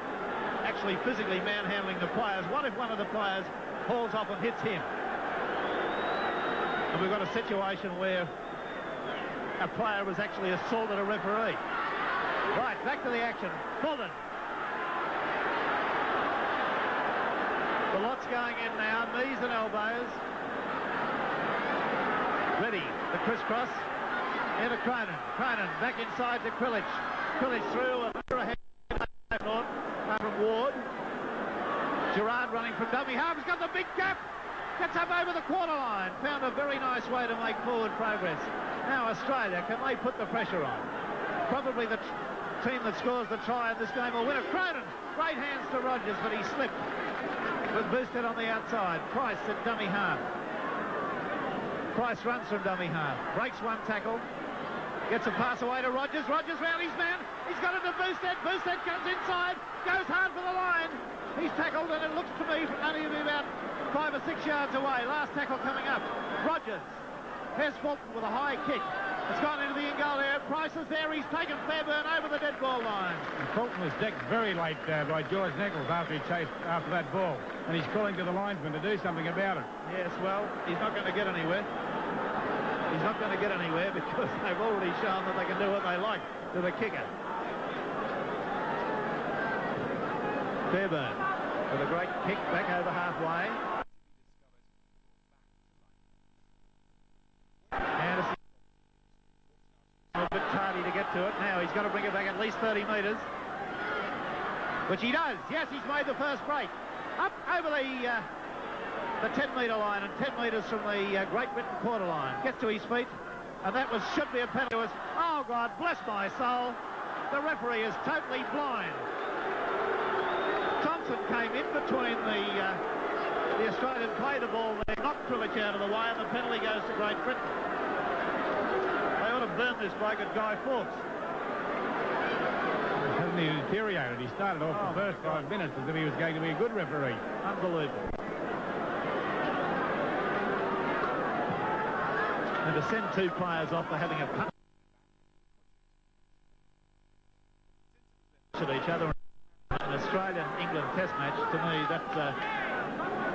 Actually physically manhandling the players. What if one of the players hauls off and hits him? And we've got a situation where a player was actually assaulted a referee. Right, back to the action. Fulton. The lot's going in now, knees and elbows. Ready, the crisscross. Into Cronin. Cronin back inside to Krilic. Krilic through and under a head from Ward. Gerard running from dummy half. He's got the big gap. Gets up over the quarter line. Found a very nice way to make forward progress. Now Australia, can they put the pressure on? Probably the team that scores the try in this game will win it. Cronin, great hands to Rogers, but he slipped. Was boosted on the outside. Price at dummy half. Price runs from dummy half. Breaks one tackle. Gets a pass away to Rogers. Rogers round his man. He's got it to Boosted. Boosted comes inside. Goes hard for the line. He's tackled, and it looks to me only to be about 5 or 6 yards away. Last tackle coming up. Rogers. Here's Fulton with a high kick. It's gone into the in-goal area. Price is there. He's taken Fairburn over the dead ball line. And Fulton was decked very late by George Nichols after he chased after that ball. And he's calling to the linesman to do something about it. Yes, well, he's not going to get anywhere. He's not going to get anywhere because they've already shown that they can do what they like to the kicker. Fairburn with a great kick back over halfway. Anderson a bit tardy to get to it. Now he's got to bring it back at least 30 metres. Which he does. Yes, he's made the first break. Up over the 10-metre line and 10 metres from the Great Britain quarter line. Gets to his feet. And that should be a penalty. Oh, God, bless my soul. The referee is totally blind. Thompson came in between the Australian played the ball there, knocked Krilic out of the way, and the penalty goes to Great Britain. They ought to burn this bloke at Guy Fawkes. Hasn't he deteriorated? He started off the first 5 minutes as if he was going to be a good referee. Unbelievable. And to send 2 players off for having a punch at each other. An Australian-England test match, to me, that's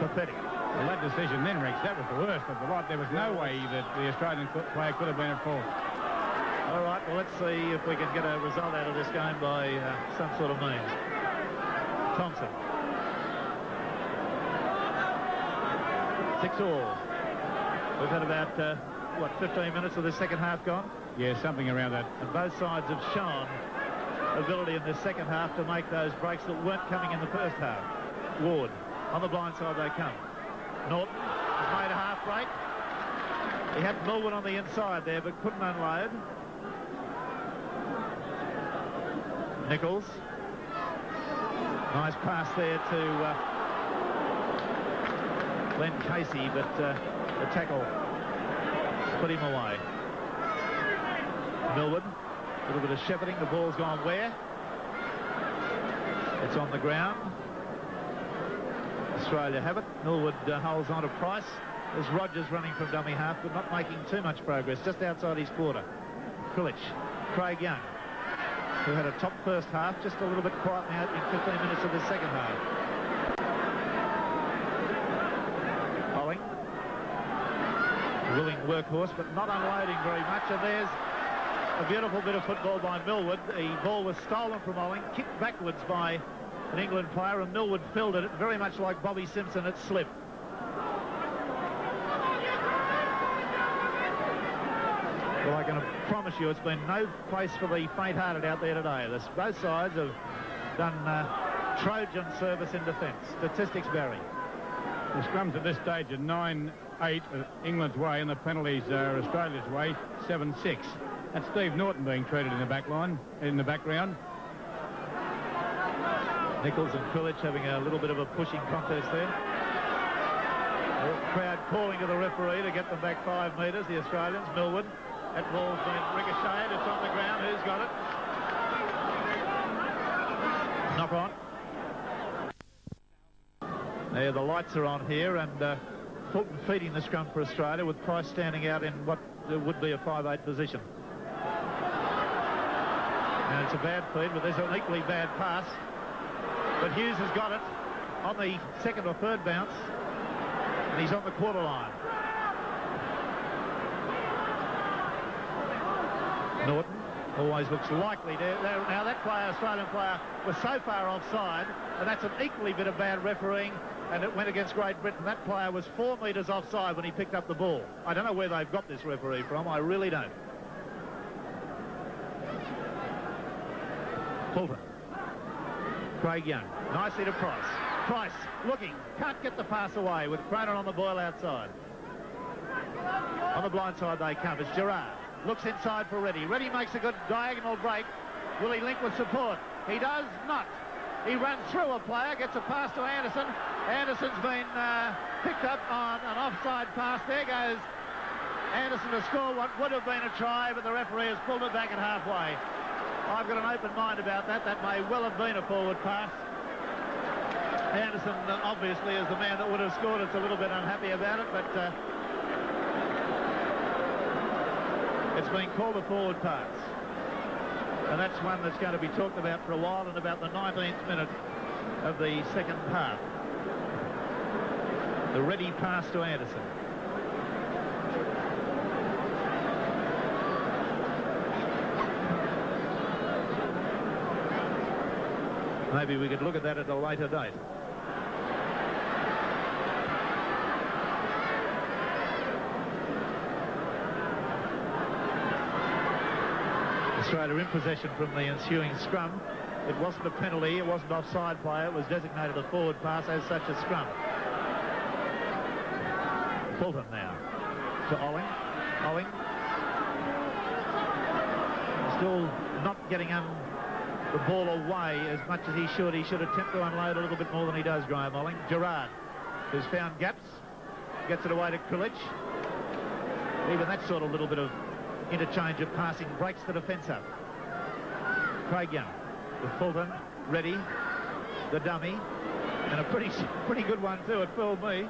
pathetic. Well, that decision then, Rex, that was the worst of the lot. There was no way that the Australian player could have been at fault. All right, well, let's see if we can get a result out of this game by some sort of means. Thompson. 6-all. We've had about, 15 minutes of the second half gone? Yeah, something around that. And both sides have shown ability in the second half to make those breaks that weren't coming in the first half. Ward, on the blind side they come. Norton has made a half break. He had Millwood on the inside there, but couldn't unload. Nichols. Nice pass there to Glenn Casey, but the tackle put him away. Millwood. A little bit of shepherding. The ball's gone where? It's on the ground. Australia have it. Millwood holds on to Price. There's Rogers running from dummy half, but not making too much progress. Just outside his quarter. Krilic. Craig Young, who had a top first half, just a little bit quiet now in 15 minutes of the second half. Olling. Willing workhorse, but not unloading very much. And there's a beautiful bit of football by Millwood. The ball was stolen from Olling, kicked backwards by an England player, and Millwood filled it very much like Bobby Simpson. It slipped. Well, I can promise you it's been no place for the faint-hearted out there today. Both sides have done Trojan service in defence. Statistics vary. The scrums at this stage are 9-8 England's way, and the penalties are Australia's way, 7-6. That's Steve Norton being treated in the back line, in the background. Nichols and Coolidge having a little bit of a pushing contest there. The crowd calling to the referee to get them back 5 metres, the Australians. Millwood. That ball's been ricocheted. It's on the ground. Who's got it? Knock on. There, the lights are on here, and Fulton feeding the scrum for Australia with Price standing out in what would be a 5-8 position. And it's a bad feed, but there's an equally bad pass. But Hughes has got it on the second or third bounce, and he's on the quarter line. Norton always looks likely there. Now that player, Australian player, was so far offside, and that's an equally bit of bad refereeing, and it went against Great Britain. That player was 4 metres offside when he picked up the ball. I don't know where they've got this referee from. I really don't. Fulton. Craig Young. Nicely to Price. Price looking. Can't get the pass away with Cronin on the boil outside. On the blind side they come. It's Gerard. Looks inside for Reddy. Reddy makes a good diagonal break. Will he link with support? He does not. He runs through a player, gets a pass to Anderson. Anderson's been picked up on an offside pass. There goes Anderson to score what would have been a try, but the referee has pulled it back at halfway. I've got an open mind about that. That may well have been a forward pass. Anderson obviously is the man that would have scored. It's a little bit unhappy about it, but it's been called a forward pass. And that's one that's going to be talked about for a while, in about the 19th minute of the second half. The ready pass to Anderson. Maybe we could look at that at a later date. Australia in possession from the ensuing scrum. It wasn't a penalty, it wasn't offside play, it was designated a forward pass, as such a scrum. Fulton now to Olling. Olling still not getting the ball away as much as he should. He should attempt to unload a little bit more than he does, Graham Olling. Gerard, who's found gaps, gets it away to Coolidge. Even that sort of little bit of interchange of passing breaks the defence up. Craig Young with Fulton, ready, the dummy, and a pretty good one too. It fooled me.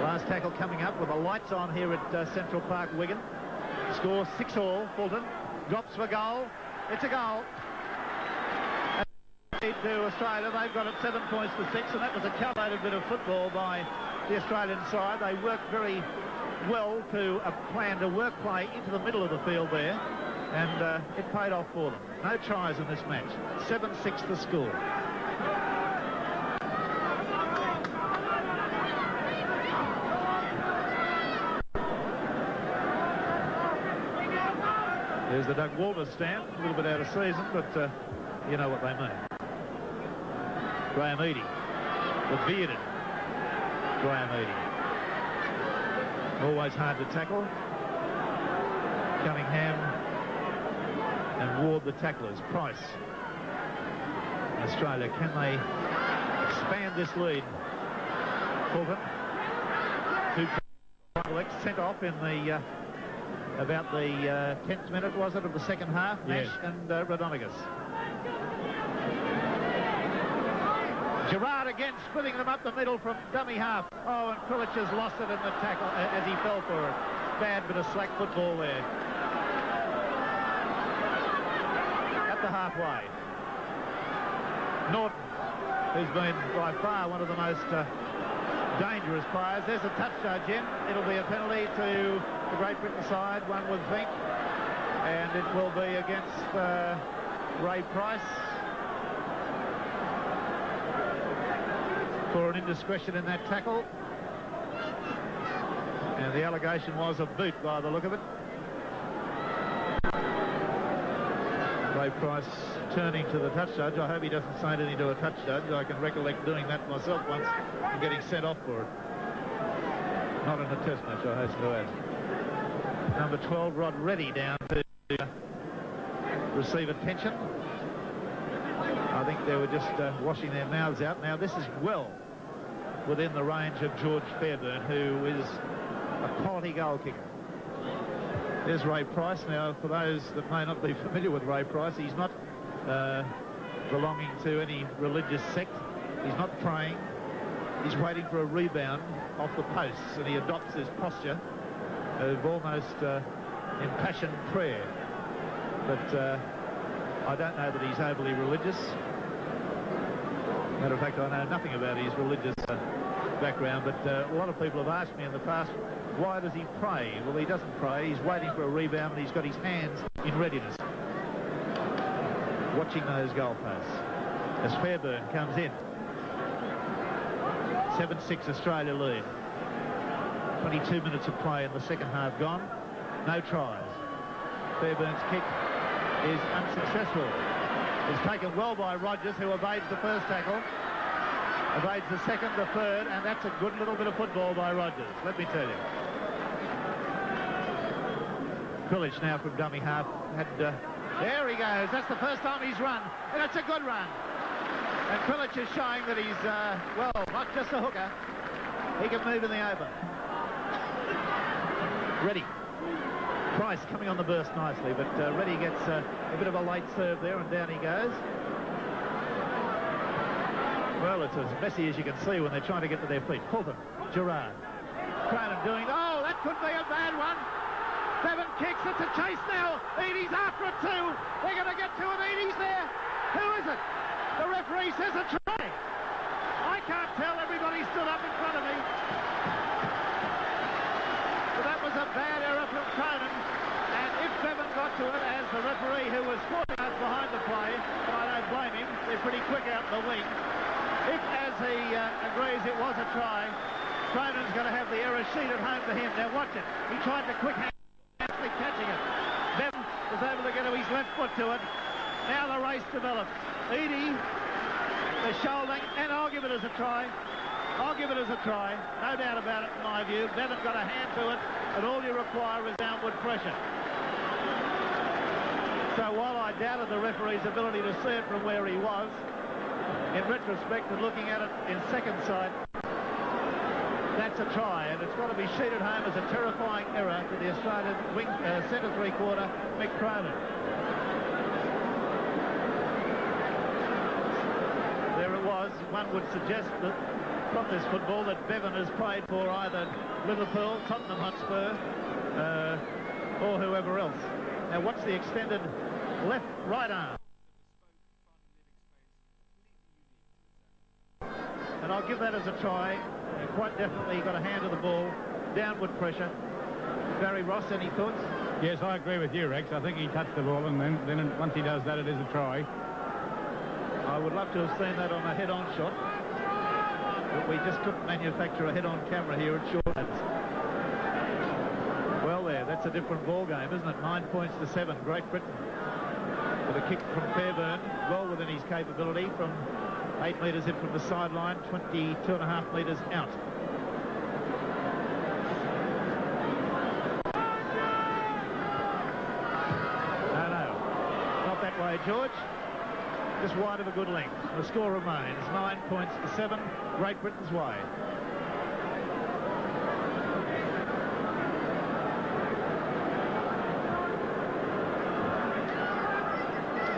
Last tackle coming up with the lights on here at Central Park, Wigan. Score 6-all. Fulton drops for goal. It's a goal. To Australia, they've got it 7 points to 6, and that was a calculated bit of football by the Australian side. They worked very well to a plan to work play into the middle of the field there, and it paid off for them. No tries in this match. 7-6 the score. There's the Doug Walters stamp, a little bit out of season, but you know what they mean. Graham Eadie, the bearded Graham Eadie. Always hard to tackle. Cunningham and Ward the tacklers. Price. Australia, can they expand this lead? Fulton. 2 sent off in the about the 10th minute, was it, of the second half? Yes. Nash and Radonigas. Gerard again splitting them up the middle from dummy half. Oh, and Coolidge has lost it in the tackle as he fell for it. Bad bit of slack football there. At the halfway. Norton, who's been by far one of the most dangerous players. There's a touch charge in. It'll be a penalty to the Great Britain side, one would think. And it will be against Ray Price for an indiscretion in that tackle. And the allegation was a boot by the look of it. Ray Price turning to the touch judge. I hope he doesn't say anything to a touch judge. I can recollect doing that myself once and getting sent off for it. Not in a test match, I hasten to add. Number 12, Rod Reddy, down to receive attention. I think they were just washing their mouths out. Now, this is well within the range of George Fairbairn, who is a quality goal kicker. There's Ray Price. Now, for those that may not be familiar with Ray Price, he's not belonging to any religious sect. He's not praying. He's waiting for a rebound off the posts, and he adopts his posture of almost impassioned prayer. But I don't know that he's overly religious. Matter of fact, I know nothing about his religious background, but a lot of people have asked me in the past, why does he pray? Well, he doesn't pray. He's waiting for a rebound, and he's got his hands in readiness, watching those goalposts as Fairbairn comes in. 7-6 Australia lead. 22 minutes of play in the second half gone. No tries. Fairbairn's kick is unsuccessful. It's taken well by Rogers, who evades the first tackle, evades the second, the third, and that's a good little bit of football by Rogers, let me tell you. Krilic now from dummy half had... there he goes. That's the first time he's run, and it's a good run. And Krilic is showing that he's, well, not just a hooker. He can move in the open. Reddy. Price coming on the burst nicely, but Reddy gets a bit of a late serve there, and down he goes. Well, it's as messy as you can see when they're trying to get to their feet. Fulton, Gerard, Cronin doing... Oh, that could be a bad one. Bevan kicks. It's a chase now. Eadie's after it too. They're going to get to it. Eadie's there. Who is it? The referee says a try. I can't tell. Everybody stood up in front of me. But that was a bad error from Cronin. And if Bevan got to it, as the referee, who was 40 yards behind the play, and I don't blame him, they're pretty quick out the wing. If, as he agrees, it was a try, Cronin's going to have the error sheet at home to him. Now watch it. He tried to quick hand, actually catching it. Bevan was able to get to his left foot to it. Now the race develops. Eadie, the shouldering, and I'll give it as a try. I'll give it as a try. No doubt about it, in my view. Bevan got a hand to it, and all you require is downward pressure. So while I doubted the referee's ability to see it from where he was, in retrospect and looking at it in second sight, that's a try, and it's got to be sheeted home as a terrifying error to the Australian wing centre three-quarter, Mick Cronin. There it was. One would suggest that from this football that Bevan has played for either Liverpool, Tottenham Hotspur, or whoever else. Now watch the extended right arm. And I'll give that as a try. And quite definitely he got a hand to the ball. Downward pressure. Barry Ross, any thoughts? Yes, I agree with you, Rex. I think he touched the ball, and then once he does that, it is a try. I would love to have seen that on a head-on shot. But we just couldn't manufacture a head-on camera here at short notice. Well, that's a different ball game, isn't it? 9 points to 7. Great Britain with a kick from Fairbairn, well within his capability, from 8 metres in from the sideline, 22.5 metres out. No, not that way, George. Just wide of a good length. The score remains 9 points to 7. Great Britain's way.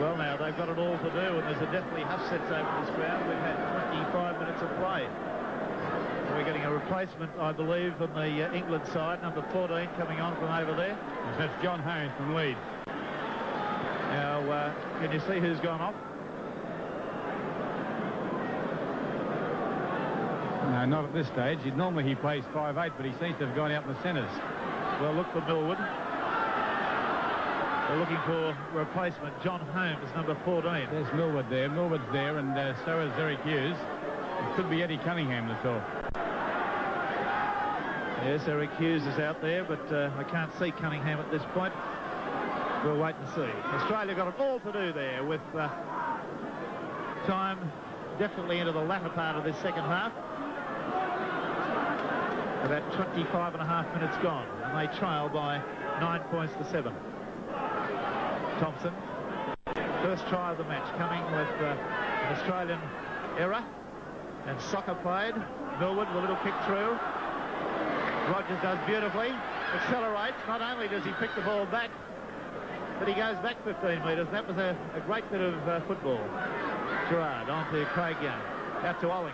Well, now they've got it all to do, and there's a deathly hush sets over this ground. We've had 25 minutes of play. We're getting a replacement, I believe, on the England side, number 14 coming on from over there. Yes, that's John Haynes from Leeds. Now, can you see who's gone off? No, not at this stage. Normally he plays 5'8", but he seems to have gone out in the centres. Well, look for Millwood. They're looking for replacement. John Holmes, number 14. There's Millwood there. Millwood's there, and so is Eric Hughes. It could be Eddie Cunningham, the talk. Yes, Eric Hughes is out there, but I can't see Cunningham at this point. We'll wait and see. Australia got it all to do there with time definitely into the latter part of this second half. About 25 and a half minutes gone, and they trail by 9 points to 7. Thompson, first try of the match, coming with an Australian error, and soccer played. Millwood with a little kick through. Rogers does beautifully, accelerates. Not only does he pick the ball back, but he goes back 15 metres. That was a great bit of football. Gerard on to Craig Young, out to Olling.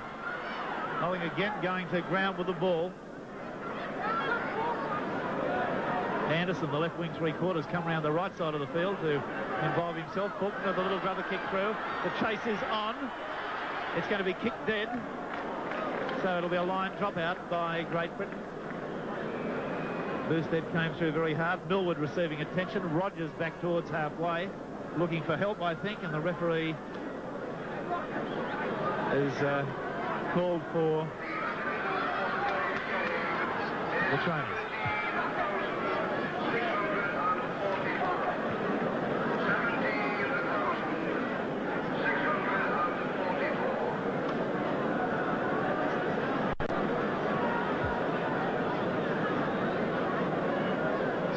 Olling again going to ground with the ball. Anderson, the left wing three-quarters, come around the right side of the field to involve himself. Fulton with the little brother kick through. The chase is on. It's going to be kicked dead. So it'll be a line drop out by Great Britain. Boosted came through very hard. Millwood receiving attention. Rogers back towards halfway, looking for help, I think, and the referee is called for the trainers.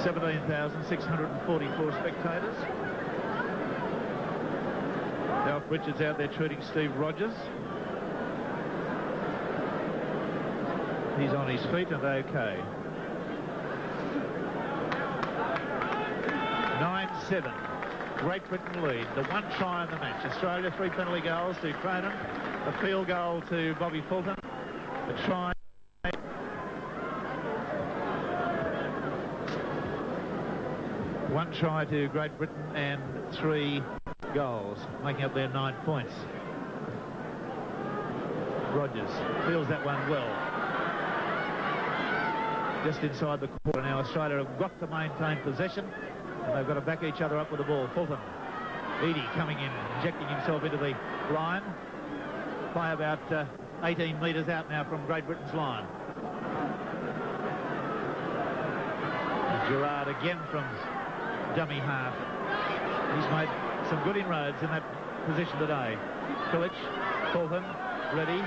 $17,644 spectators. Alf Richards out there treating Steve Rogers. He's on his feet and okay. 9-7. Great Britain lead. The one try in the match. Australia 3 penalty goals to Cronin. A field goal to Bobby Fulton. A try. One try to Great Britain and 3 goals, making up their 9 points. Rogers feels that one well. Just inside the quarter now, Australia have got to maintain possession, and they've got to back each other up with the ball. Fulton, Eadie coming in, injecting himself into the line. Play about 18 metres out now from Great Britain's line. Gerard again from dummy half. He's made some good inroads in that position today. Pilic, Fulton, ready.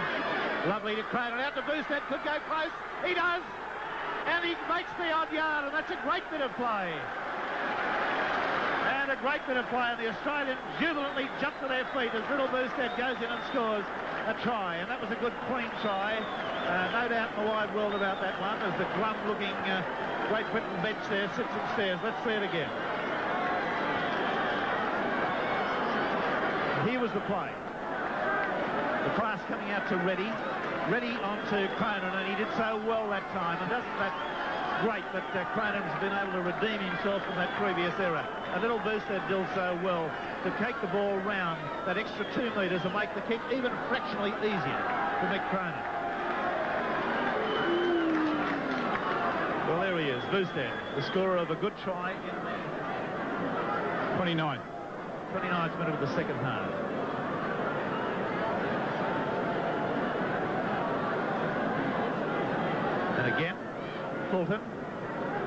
Lovely to Cronin, out to Boosted, could go close. He does! And he makes the odd yard, and that's a great bit of play. And a great bit of play, and the Australians jubilantly jump to their feet as Little Boosted goes in and scores a try, and that was a good clean try. No doubt in the wide world about that one, as the glum-looking Great Britain bench there sits and stares. Let's see it again. Here was the play. The pass coming out to Reddy. Reddy onto Cronin, and he did so well that time. And doesn't that great that Cronin's been able to redeem himself from that previous error. A little booster did so well to take the ball round that extra 2 metres and make the kick even fractionally easier for Mick Cronin. Well, there he is, Boosted, the scorer of a good try in the 29th minute of the second half. And again, Fulton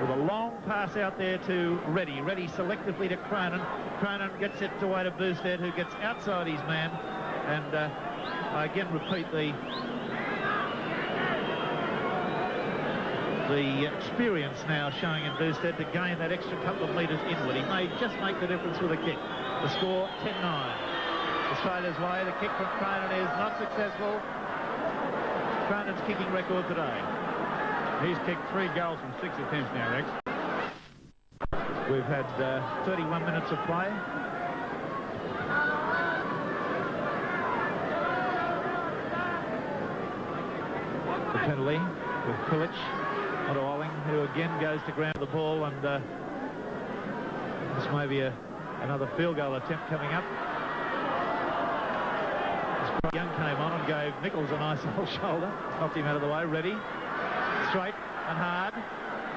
with a long pass out there to Reddy. Reddy selectively to Cronin. Cronin gets it away to Boosted, who gets outside his man. And I again repeat the experience now showing in Boosted to gain that extra couple of metres inward. He may just make the difference with a kick. The score, 10-9. Australia's way. The kick from Cronin is not successful. Cronin's kicking record today. He's kicked 3 goals from 6 attempts now, Rex. We've had 31 minutes of play. The penalty with Pilic onto Olling, who again goes to ground the ball, and this may be another field goal attempt coming up. Young came on and gave Nichols a nice old shoulder, knocked him out of the way. Ready, straight and hard,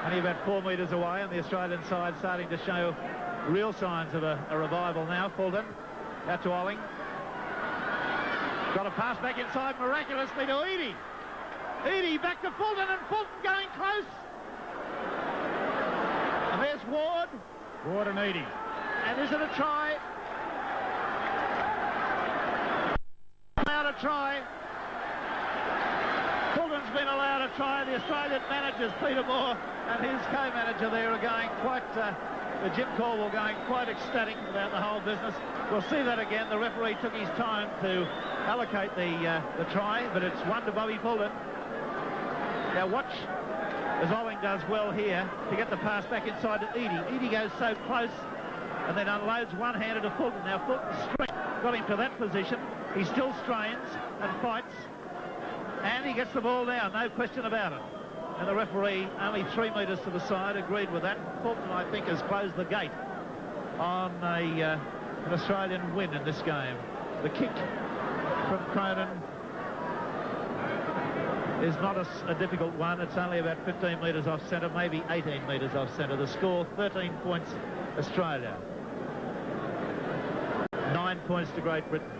only about 4 metres away, and the Australian side starting to show real signs of a revival now. Fulton out to Olling, got a pass back inside miraculously to Eadie. Eadie back to Fulton, and Fulton going close. There's Ward. Ward and Eadie. And is it a try? Allowed a try. Fulton's been allowed a try. The Australian managers, Peter Moore and his co-manager there, are going quite, Jim Caldwell going quite ecstatic about the whole business. We'll see that again. The referee took his time to allocate the try, but it's one to Bobby Fulton. Now watch as Olling does well here to get the pass back inside to Eadie. Eadie goes so close and then unloads one-handed to Fulton. Now Fulton's strength got him to that position. He still strains and fights, and he gets the ball down, no question about it. And the referee, only 3 metres to the side, agreed with that. Fulton, I think, has closed the gate on an Australian win in this game. The kick from Cronin is not a difficult one. It's only about 15 metres off centre, maybe 18 metres off centre. The score, 13 points Australia. 9 points to Great Britain.